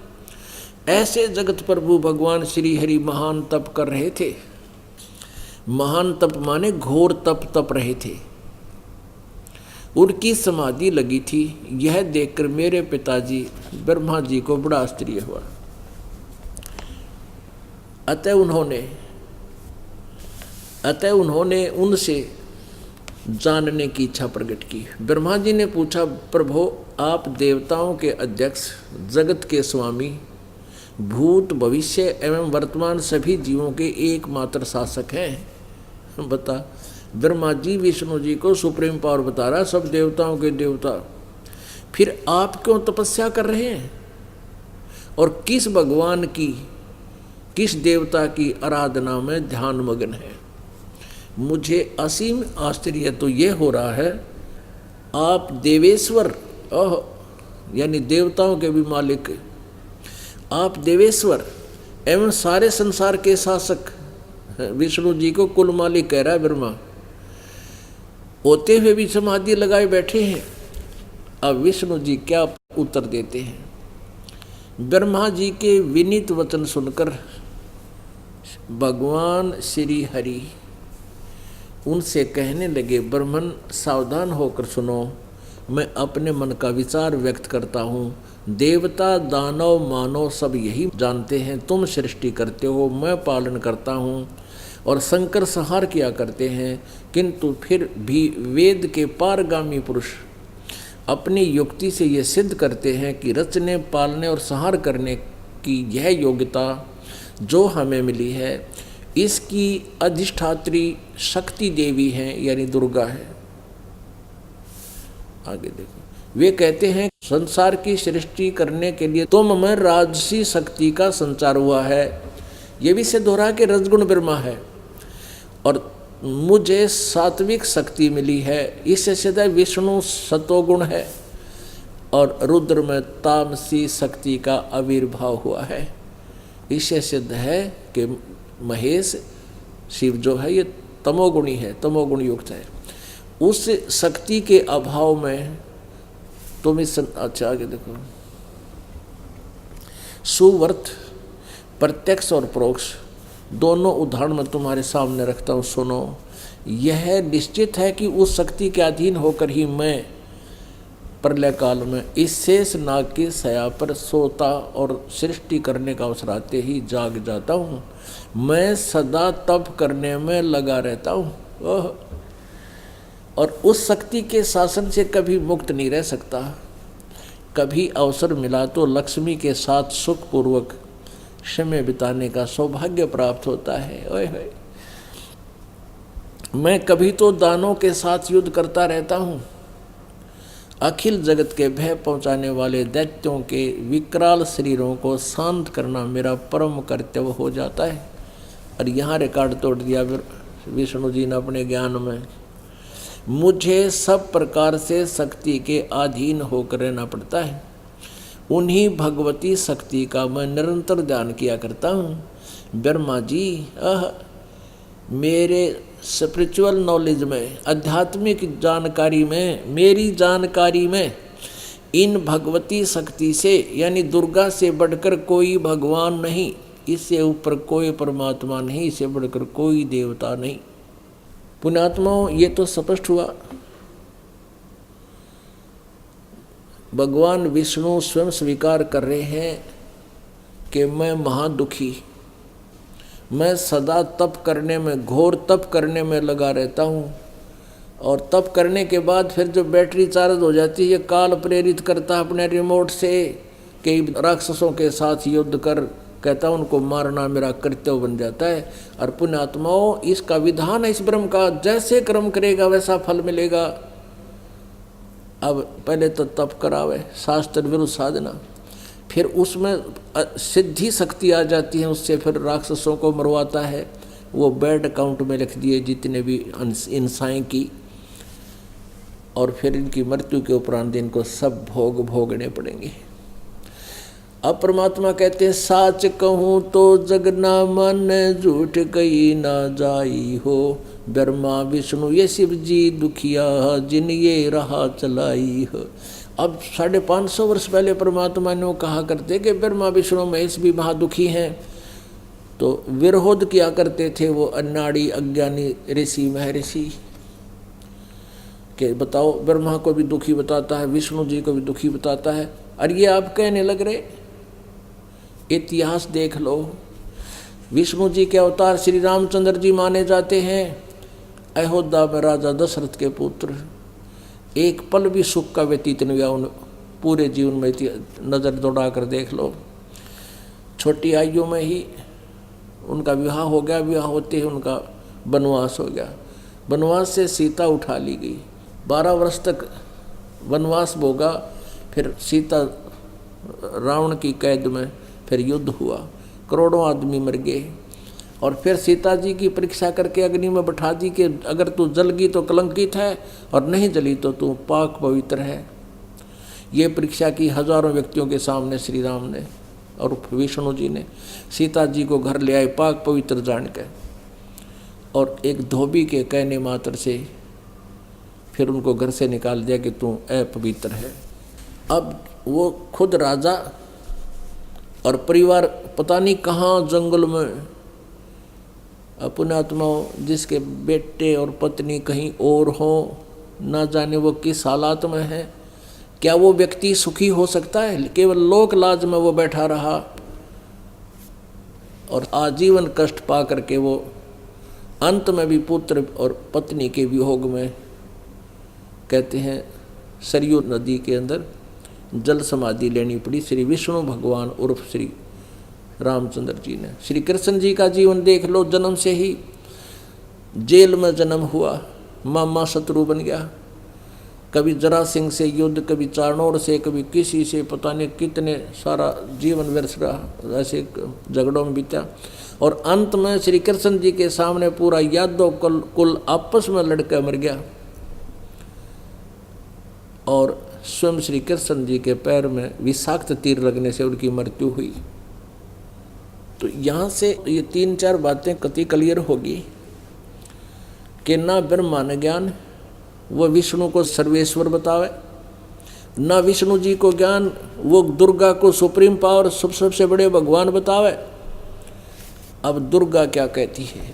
ऐसे जगत प्रभु भगवान श्री हरि महान तप कर रहे थे। महान तप माने घोर तप रहे थे। उनकी समाधि लगी थी। यह देखकर मेरे पिताजी ब्रह्मा जी को बड़ा आश्चर्य हुआ। अतः उन्होंने उनसे जानने की इच्छा प्रकट की। ब्रह्मा जी ने पूछा, प्रभु आप देवताओं के अध्यक्ष, जगत के स्वामी, भूत भविष्य एवं वर्तमान सभी जीवों के एकमात्र शासक हैं। बता, ब्रह्मा जी विष्णु जी को सुप्रीम पावर बता रहा, सब देवताओं के देवता, फिर आप क्यों तपस्या कर रहे हैं और किस भगवान की, किस देवता की आराधना में ध्यान मग्न है? मुझे असीम आश्चर्य तो ये हो रहा है, आप देवेश्वर, यानी देवताओं के भी मालिक, आप देवेश्वर एवं सारे संसार के शासक, विष्णु जी को कुल मालिक कह रहा है ब्रह्मा, होते हुए भी समाधि लगाए बैठे हैं। अब विष्णु जी क्या उत्तर देते हैं? ब्रह्मा जी के विनीत वचन सुनकर भगवान श्री हरि उनसे कहने लगे, ब्रह्मन सावधान होकर सुनो, मैं अपने मन का विचार व्यक्त करता हूँ। देवता दानव मानव सब यही जानते हैं, तुम सृष्टि करते हो, मैं पालन करता हूँ, और शंकर संहार किया करते हैं। किंतु फिर भी वेद के पारगामी पुरुष अपनी युक्ति से ये सिद्ध करते हैं कि रचने, पालने और संहार करने की यह योग्यता जो हमें मिली है, इसकी अधिष्ठात्री शक्ति देवी हैं, यानी दुर्गा है। आगे देखो, वे कहते हैं संसार की सृष्टि करने के लिए तुम में राजसी शक्ति का संचार हुआ है। ये भी सिद्ध हो रहा है कि रजगुण ब्रह्मा है और मुझे सात्विक शक्ति मिली है। इससे सिद्ध है विष्णु सतोगुण है और रुद्र में तामसी शक्ति का आविर्भाव हुआ है। इससे सिद्ध है कि महेश शिव जो है ये तमोगुणी है, तमोगुण युक्त है। उस शक्ति के अभाव में तुम इस अच्छा आगे देखो, सुवर्त प्रत्यक्ष और परोक्ष दोनों उदाहरण मैं तुम्हारे सामने रखता हूँ, सुनो। यह निश्चित है कि उस शक्ति के अधीन होकर ही मैं प्रलय काल में इस शेष नाग की शया पर सोता और सृष्टि करने का अवसर आते ही जाग जाता हूँ। मैं सदा तप करने में लगा रहता हूँ और उस शक्ति के शासन से कभी मुक्त नहीं रह सकता। कभी अवसर मिला तो लक्ष्मी के साथ सुखपूर्वक समय बिताने का सौभाग्य प्राप्त होता है। ओए होए, मैं कभी तो दानों के साथ युद्ध करता रहता हूँ। अखिल जगत के भय पहुँचाने वाले दैत्यों के विकराल शरीरों को शांत करना मेरा परम कर्तव्य हो जाता है। और यहाँ रिकॉर्ड तोड़ दिया विष्णु जी ने अपने ज्ञान में। मुझे सब प्रकार से शक्ति के अधीन होकर रहना पड़ता है। उन्हीं भगवती शक्ति का मैं निरंतर ध्यान किया करता हूँ। ब्रह्मा जी मेरे स्पिरिचुअल नॉलेज में, आध्यात्मिक जानकारी में, मेरी जानकारी में इन भगवती शक्ति से यानी दुर्गा से बढ़कर कोई भगवान नहीं, इससे ऊपर कोई परमात्मा नहीं, इससे बढ़कर कोई देवता नहीं। पुण्यात्माओं, ये तो स्पष्ट हुआ। भगवान विष्णु स्वयं स्वीकार कर रहे हैं कि मैं महादुखी, मैं सदा तप करने में, घोर तप करने में लगा रहता हूँ। और तप करने के बाद फिर जो बैटरी चार्ज हो जाती है, काल प्रेरित करता अपने रिमोट से कि राक्षसों के साथ युद्ध कर, कहता उनको मारना मेरा कर्तव्य बन जाता है। और पुण्यात्माओं, इसका विधान है इस ब्रह्म का, जैसे कर्म करेगा वैसा फल मिलेगा। अब पहले तो तप करावे, शास्त्र विरुद्ध साधना, फिर उसमें सिद्धि शक्ति आ जाती है, उससे फिर राक्षसों को मरवाता है। वो बैड अकाउंट में लिख दिए जितने भी इंसाएं की, और फिर इनकी मृत्यु के उपरांत इनको सब भोग भोगने पड़ेंगे। अब परमात्मा कहते हैं साच कहूँ तो जग ना माने, झूठ कही ना जाई हो। ब्रह्मा विष्णु ये शिव जी दुखिया, जिन ये राह चलाई हो। अब 550 वर्ष पहले परमात्मा ने वो कहा करते कि ब्रह्मा विष्णु महेश भी महादुखी हैं, तो विरोध किया करते थे वो अन्नाड़ी अज्ञानी ऋषि महर्षि के बताओ ब्रह्मा को भी दुखी बताता है, विष्णु जी को भी दुखी बताता है। और ये आप कहने लग रहे, इतिहास देख लो। विष्णु जी के अवतार श्री रामचंद्र जी माने जाते हैं। अयोध्या में राजा दशरथ के पुत्र, एक पल भी सुख का व्यतीत नहीं हुआ उन पूरे जीवन में। नज़र दौड़ा कर देख लो, छोटी आयु में ही उनका विवाह हो गया, विवाह होते ही उनका वनवास हो गया। वनवास से सीता उठा ली गई, 12 वर्ष तक वनवास भोगा, फिर सीता रावण की कैद में, फिर युद्ध हुआ, करोड़ों आदमी मर गए। और फिर सीता जी की परीक्षा करके अग्नि में बैठा दी कि अगर तू जल गई तो कलंकित है और नहीं जली तो तू पाक पवित्र है। ये परीक्षा की हजारों व्यक्तियों के सामने श्री राम ने और विष्णु जी ने सीता जी को घर ले आए पाक पवित्र जान के, और एक धोबी के कहने मात्र से फिर उनको घर से निकाल दिया कि तू अपवित्र है। अब वो खुद राजा और परिवार पता नहीं कहाँ जंगल में, पुण्यात्माओं जिसके बेटे और पत्नी कहीं और हों, ना जाने वो किस हालात में है। क्या वो व्यक्ति सुखी हो सकता है? केवल लोक लाज में वो बैठा रहा और आजीवन कष्ट पा करके वो अंत में भी पुत्र और पत्नी के वियोग में, कहते हैं सरयू नदी के अंदर जल समाधि लेनी पड़ी श्री विष्णु भगवान उर्फ श्री रामचंद्र जी ने। श्री कृष्ण जी का जीवन देख लो, जन्म से ही जेल में जन्म हुआ, मामा शत्रु बन गया, कभी जरा सिंह से युद्ध, कभी चाणोर से, कभी किसी से, पता नहीं कितने सारा जीवन व्यर्थ रहा, ऐसे झगड़ों में बीता। और अंत में श्री कृष्ण जी के सामने पूरा यादव कुल आपस में लड़कर मर गया और स्वयं श्री कृष्ण जी के पैर में विषाक्त तीर लगने से उनकी मृत्यु हुई। तो यहाँ से ये 3-4 बातें कति क्लियर होगी कि ना ब्रह्मा न ज्ञान वो विष्णु को सर्वेश्वर बतावे, ना विष्णु जी को ज्ञान वो दुर्गा को सुप्रीम पावर सबसे बड़े भगवान बतावे। अब दुर्गा क्या कहती है?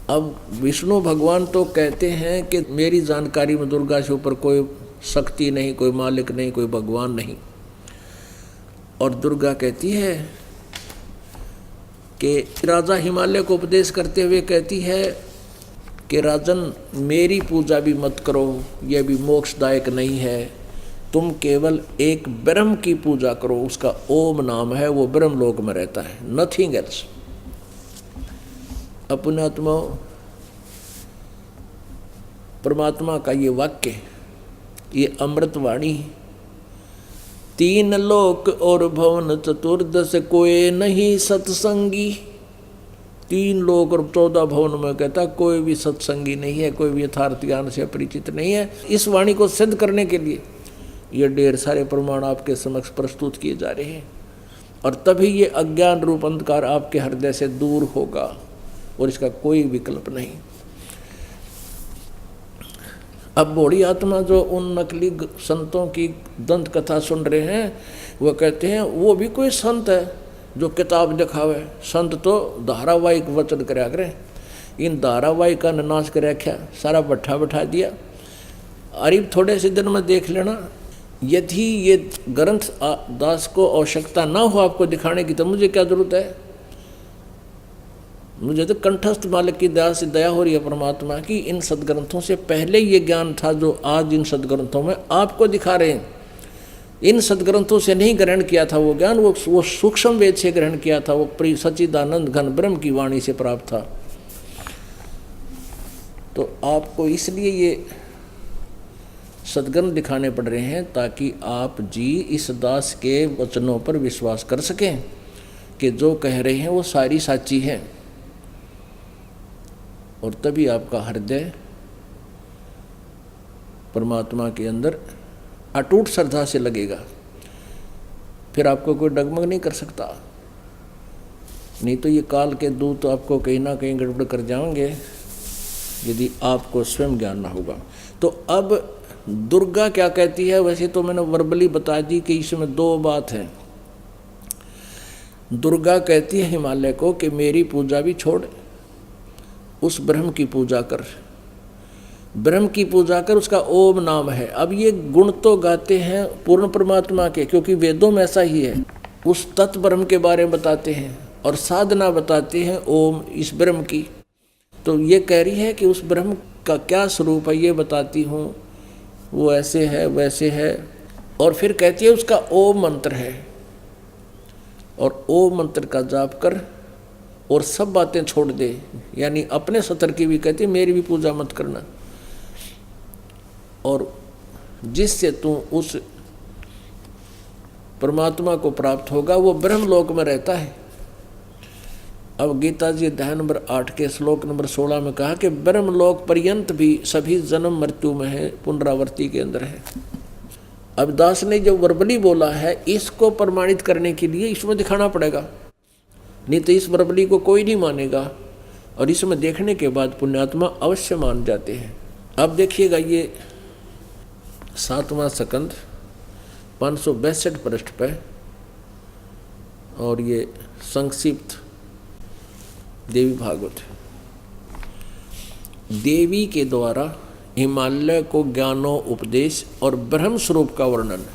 अब विष्णु भगवान तो कहते हैं कि मेरी जानकारी में दुर्गा से ऊपर कोई शक्ति नहीं, कोई मालिक नहीं, कोई भगवान नहीं। और दुर्गा कहती है कि राजा हिमालय को उपदेश करते हुए कहती है कि राजन मेरी पूजा भी मत करो, यह भी मोक्षदायक नहीं है, तुम केवल एक ब्रह्म की पूजा करो, उसका ओम नाम है, वो ब्रह्म लोक में रहता है, नथिंग एल्स। अपने आत्मा परमात्मा का ये वाक्य, ये अमृतवाणी, 3 लोक और भवन चतुर्दश कोई नहीं सत्संगी। 3 लोक और 14 भवन में कहता कोई भी सत्संगी नहीं है, कोई भी यथार्थ ज्ञान से परिचित नहीं है। इस वाणी को सिद्ध करने के लिए ये ढेर सारे प्रमाण आपके समक्ष प्रस्तुत किए जा रहे हैं, और तभी ये अज्ञान रूप अंधकार आपके हृदय से दूर होगा, और इसका कोई विकल्प नहीं। अब बूढ़ी आत्मा जो उन नकली संतों की दंत कथा सुन रहे हैं, वो कहते हैं वो भी कोई संत है जो किताब दिखावे। संत तो धारावाहिक वचन कराया करें, इन धारावाहिक का नाश कर रखा, सारा बैठा दिया। अरे थोड़े से दिन में देख लेना, यदि ये ग्रंथ दास को आवश्यकता ना हो आपको दिखाने की, तो मुझे क्या जरूरत है? मुझे तो कंठस्थ मालिक की दया से दया हो रही है परमात्मा की। इन सदग्रंथों से पहले ये ज्ञान था जो आज इन सदग्रंथों में आपको दिखा रहे हैं। इन सदग्रंथों से नहीं ग्रहण किया था वो ज्ञान, वो सूक्ष्म वेद से ग्रहण किया था, वो प्रिय सच्चिदानंद घन ब्रह्म की वाणी से प्राप्त था। तो आपको इसलिए ये सदग्रंथ दिखाने पड़ रहे हैं ताकि आप जी इस दास के वचनों पर विश्वास कर सकें कि जो कह रहे हैं वो सारी साची है, और तभी आपका हृदय परमात्मा के अंदर अटूट श्रद्धा से लगेगा। फिर आपको कोई डगमग नहीं कर सकता, नहीं तो ये काल के दूत तो आपको कहीं ना कहीं गड़बड़ कर जाएंगे यदि आपको स्वयं ज्ञान ना होगा। तो अब दुर्गा क्या कहती है? वैसे तो मैंने वर्बली बता दी कि इसमें 2 बात है। दुर्गा कहती है हिमालय को कि मेरी पूजा भी छोड़, उस ब्रह्म की पूजा कर, ब्रह्म की पूजा कर, उसका ओम नाम है। अब ये गुण तो गाते हैं पूर्ण परमात्मा के, क्योंकि वेदों में ऐसा ही है, उस तत्व ब्रह्म के बारे में बताते हैं और साधना बताते हैं ओम इस ब्रह्म की। तो ये कह रही है कि उस ब्रह्म का क्या स्वरूप है ये बताती हूँ, वो ऐसे है वैसे है। और फिर कहती है उसका ओम मंत्र है, और ओम मंत्र का जाप कर और सब बातें छोड़ दे, यानी अपने सतर की भी कहती है मेरी भी पूजा मत करना, और जिससे तू उस परमात्मा को प्राप्त होगा वो ब्रह्मलोक में रहता है। अब गीता जी अध्याय नंबर 8 के श्लोक नंबर 16 में कहा कि ब्रह्मलोक पर्यंत भी सभी जन्म मृत्यु में है, पुनरावृत्ति के अंदर है। अब दास ने जो वर्बली बोला है इसको प्रमाणित करने के लिए इसमें दिखाना पड़ेगा, नहीं तो इस वर्बली को कोई नहीं मानेगा, और इसमें देखने के बाद पुण्यात्मा अवश्य मान जाते हैं। अब देखिएगा ये 7वां स्कंद 562 पृष्ठ पे, और ये संक्षिप्त देवी भागवत। देवी के द्वारा हिमालय को ज्ञानो उपदेश और ब्रह्म स्वरूप का वर्णन।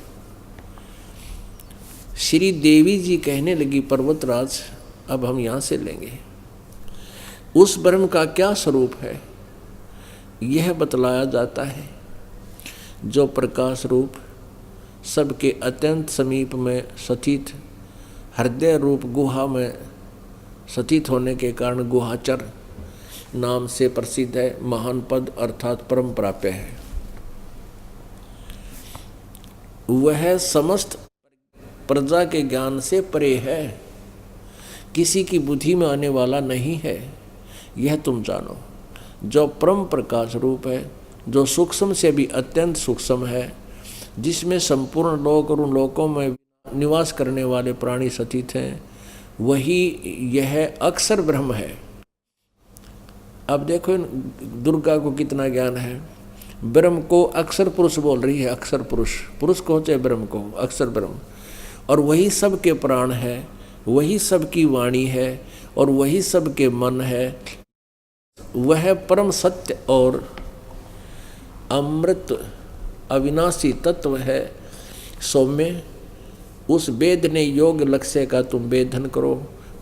श्री देवी जी कहने लगी पर्वतराज, अब हम यहाँ से लेंगे, उस ब्रह्म का क्या स्वरूप है यह बतलाया जाता है, जो प्रकाश रूप सबके अत्यंत समीप में स्थित हृदय रूप गुहा में स्थित होने के कारण गुहाचर नाम से प्रसिद्ध है। महान पद अर्थात परम प्राप्य है। वह समस्त प्रजा के ज्ञान से परे है, किसी की बुद्धि में आने वाला नहीं है, यह तुम जानो। जो परम प्रकाश रूप है, जो सूक्ष्म से भी अत्यंत सूक्ष्म है, जिसमें संपूर्ण लोक और उन लोकों में निवास करने वाले प्राणी स्थित हैं, वही यह अक्षर ब्रह्म है। अब देखो दुर्गा को कितना ज्ञान है। ब्रह्म को अक्षर पुरुष बोल रही है, अक्षर पुरुष, पुरुष को होते ब्रह्म को अक्षर ब्रह्म, और वही सबके प्राण है, वही सबकी वाणी है, और वही सबके मन है। वह परम सत्य और अमृत अविनाशी तत्व है। सौम्य, उस वेद ने योग लक्ष्य का तुम वेदन करो,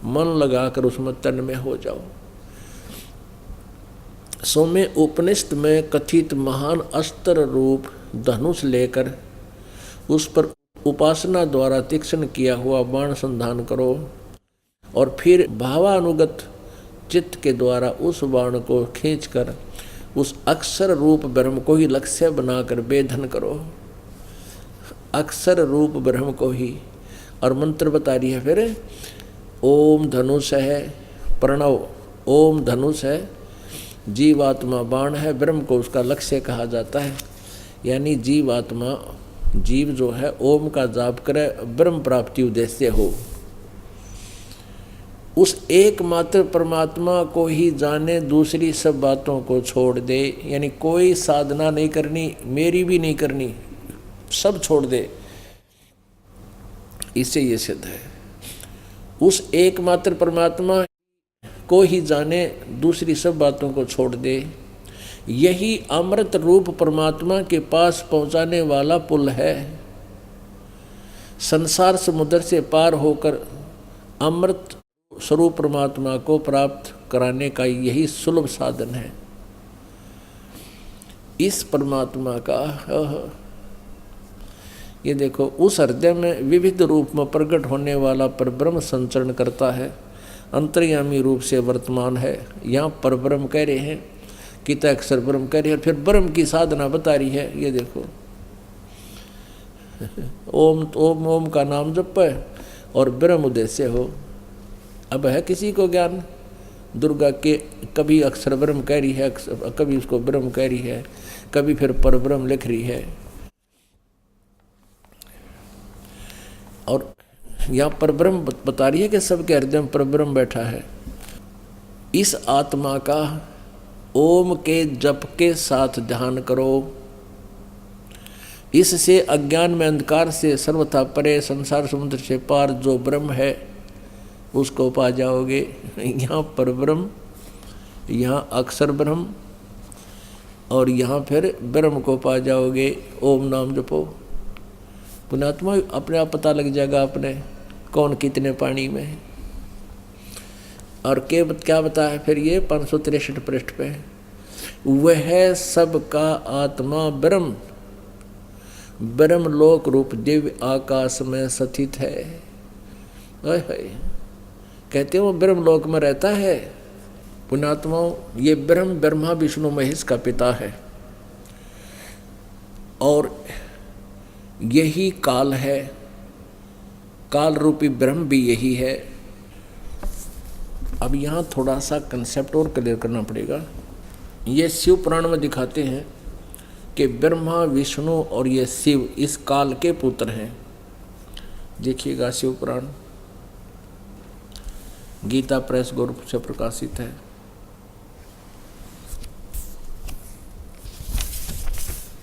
मन लगाकर उसमें तन में हो जाओ। सौम्य, उपनिषद में कथित महान अस्त्र रूप धनुष लेकर उस पर उपासना द्वारा तीक्ष्ण किया हुआ बाण संधान करो, और फिर भावानुगत चित्त के द्वारा उस बाण को खींचकर उस अक्षर रूप ब्रह्म को ही लक्ष्य बनाकर वेधन करो, अक्षर रूप ब्रह्म को ही। और मंत्र बता रही है फिर, ओम धनुष है प्रणव, ओम धनुष है, जीवात्मा बाण है, ब्रह्म को उसका लक्ष्य कहा जाता है। यानी जीवात्मा, जीव जो है ओम का जाप करे, ब्रह्म प्राप्ति उद्देश्य हो, उस एकमात्र परमात्मा को ही जाने, दूसरी सब बातों को छोड़ दे। यानी कोई साधना नहीं करनी, मेरी भी नहीं करनी, सब छोड़ दे, इससे ये सिद्ध है। उस एकमात्र परमात्मा को ही जाने, दूसरी सब बातों को छोड़ दे, यही अमृत रूप परमात्मा के पास पहुंचाने वाला पुल है। संसार समुद्र से पार होकर अमृत स्वरूप परमात्मा को प्राप्त कराने का यही सुलभ साधन है। इस परमात्मा का ये देखो, उस हृदय में विविध रूप में प्रकट होने वाला परब्रह्म संचरण करता है, अंतर्यामी रूप से वर्तमान है। यहाँ परब्रह्म कह रहे हैं, किता अक्षर ब्रह्म कह रहे हैं, फिर ब्रह्म की साधना बता रही है। ये देखो, ओम ओम ओम का नाम जप है और ब्रह्म उद्देश्य हो। अब है किसी को ज्ञान दुर्गा के, कभी अक्षर ब्रह्म कह रही है, कभी उसको ब्रह्म कह रही है, कभी फिर परब्रह्म लिख रही है। और यहाँ परब्रह्म बता रही है कि सबके हृदय में परब्रह्म बैठा है। इस आत्मा का ओम के जप के साथ ध्यान करो, इससे अज्ञान में अंधकार से सर्वथा परे संसार समुद्र से पार जो ब्रह्म है उसको पा जाओगे। यहाँ परब्रह्म, यहाँ अक्षर ब्रह्म, और यहाँ फिर ब्रह्म को पा जाओगे। ओम नाम जपो, पुण्यात्मा अपने आप पता लग जाएगा अपने कौन कितने पानी में है। और क्या बताया फिर ये 563 पृष्ठ पे, वह सबका आत्मा ब्रह्म, ब्रह्म लोक रूप दिव्य आकाश में स्थित है। कहते हैं वो ब्रह्म लोक में रहता है। पुण्यात्माओं, ये ब्रह्म ब्रह्मा विष्णु महेश का पिता है, और यही काल है, काल रूपी ब्रह्म भी यही है। अब यहाँ थोड़ा सा कंसेप्ट और क्लियर करना पड़ेगा। ये शिव पुराण में दिखाते हैं कि ब्रह्मा विष्णु और ये शिव इस काल के पुत्र हैं। देखिएगा, शिव पुराण गीता प्रेस गोरखपुर से प्रकाशित है।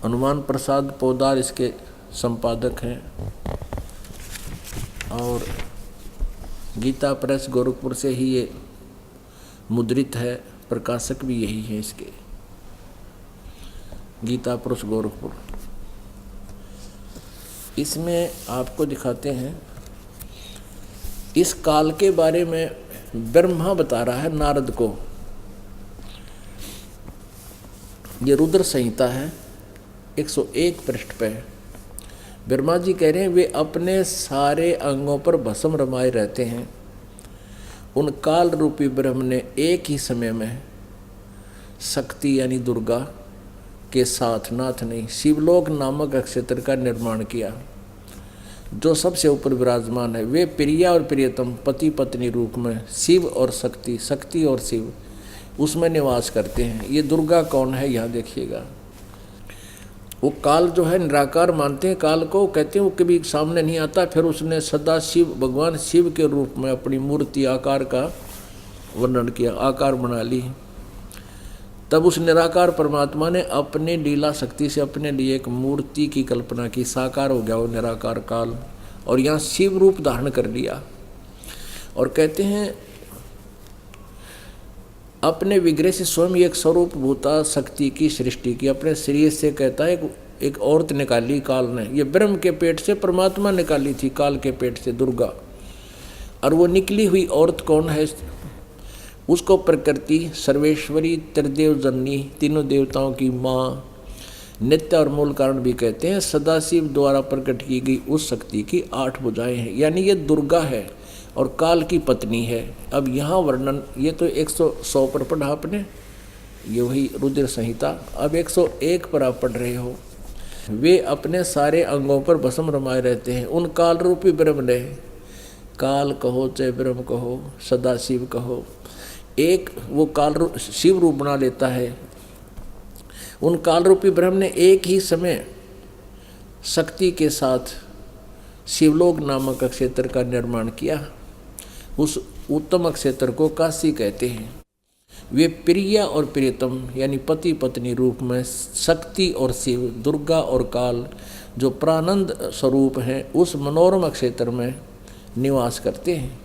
हनुमान प्रसाद पोदार इसके संपादक हैं, और गीता प्रेस गोरखपुर से ही ये मुद्रित है, प्रकाशक भी यही है इसके, गीता प्रेस गोरखपुर। इसमें आपको दिखाते हैं इस काल के बारे में ब्रह्मा बता रहा है नारद को। ये रुद्र संहिता है 101 पृष्ठ पे। ब्रह्मा जी कह रहे हैं वे अपने सारे अंगों पर भस्म रमाए रहते हैं। उन काल रूपी ब्रह्म ने एक ही समय में शक्ति यानी दुर्गा के साथ नाथ नहीं शिवलोक नामक क्षेत्र का निर्माण किया। जो सबसे ऊपर विराजमान है, वे प्रिया और प्रियतम पति पत्नी रूप में शिव और शक्ति, शक्ति और शिव उसमें निवास करते हैं। ये दुर्गा कौन है यहाँ देखिएगा। वो काल जो है निराकार मानते हैं काल को, कहते हैं वो कभी सामने नहीं आता। फिर उसने सदा शिव, भगवान शिव के रूप में अपनी मूर्ति आकार का वर्णन किया, आकार बना ली। तब उस निराकार परमात्मा ने अपने लीला शक्ति से अपने लिए एक मूर्ति की कल्पना की, साकार हो गया वो निराकार काल, और यहाँ शिव रूप धारण कर लिया। और कहते हैं अपने विग्रह से स्वयं एक स्वरूप भूता शक्ति की सृष्टि की। अपने शरीर से कहता है एक औरत निकाली काल ने, ये ब्रह्म के पेट से परमात्मा निकाली थी, काल के पेट से दुर्गा। और वो निकली हुई औरत कौन है, उसको प्रकृति, सर्वेश्वरी, त्रिदेव जननी, तीनों देवताओं की माँ, नित्य और मूल कारण भी कहते हैं। सदाशिव द्वारा प्रकट की गई उस शक्ति की 8 भुजाएं हैं, यानी ये दुर्गा है और काल की पत्नी है। अब यहाँ वर्णन, ये तो 100 पर पढ़ा आपने, ये वही रुद्र संहिता। अब 101 पर आप पढ़ रहे हो। वे अपने सारे अंगों पर भस्म रमाए रहते हैं। उन काल रूपी ब्रह्म ने, काल कहो चाहे ब्रह्म कहो, सदाशिव कहो, एक वो काल रूप शिव रूप बना लेता है। उन काल रूपी ब्रह्म ने एक ही समय शक्ति के साथ शिवलोक नामक क्षेत्र का निर्माण किया। उस उत्तम क्षेत्र को काशी कहते हैं। वे प्रिया और प्रियतम यानी पति पत्नी रूप में शक्ति और शिव, दुर्गा और काल जो प्रानंद स्वरूप हैं, उस मनोरम क्षेत्र में निवास करते हैं।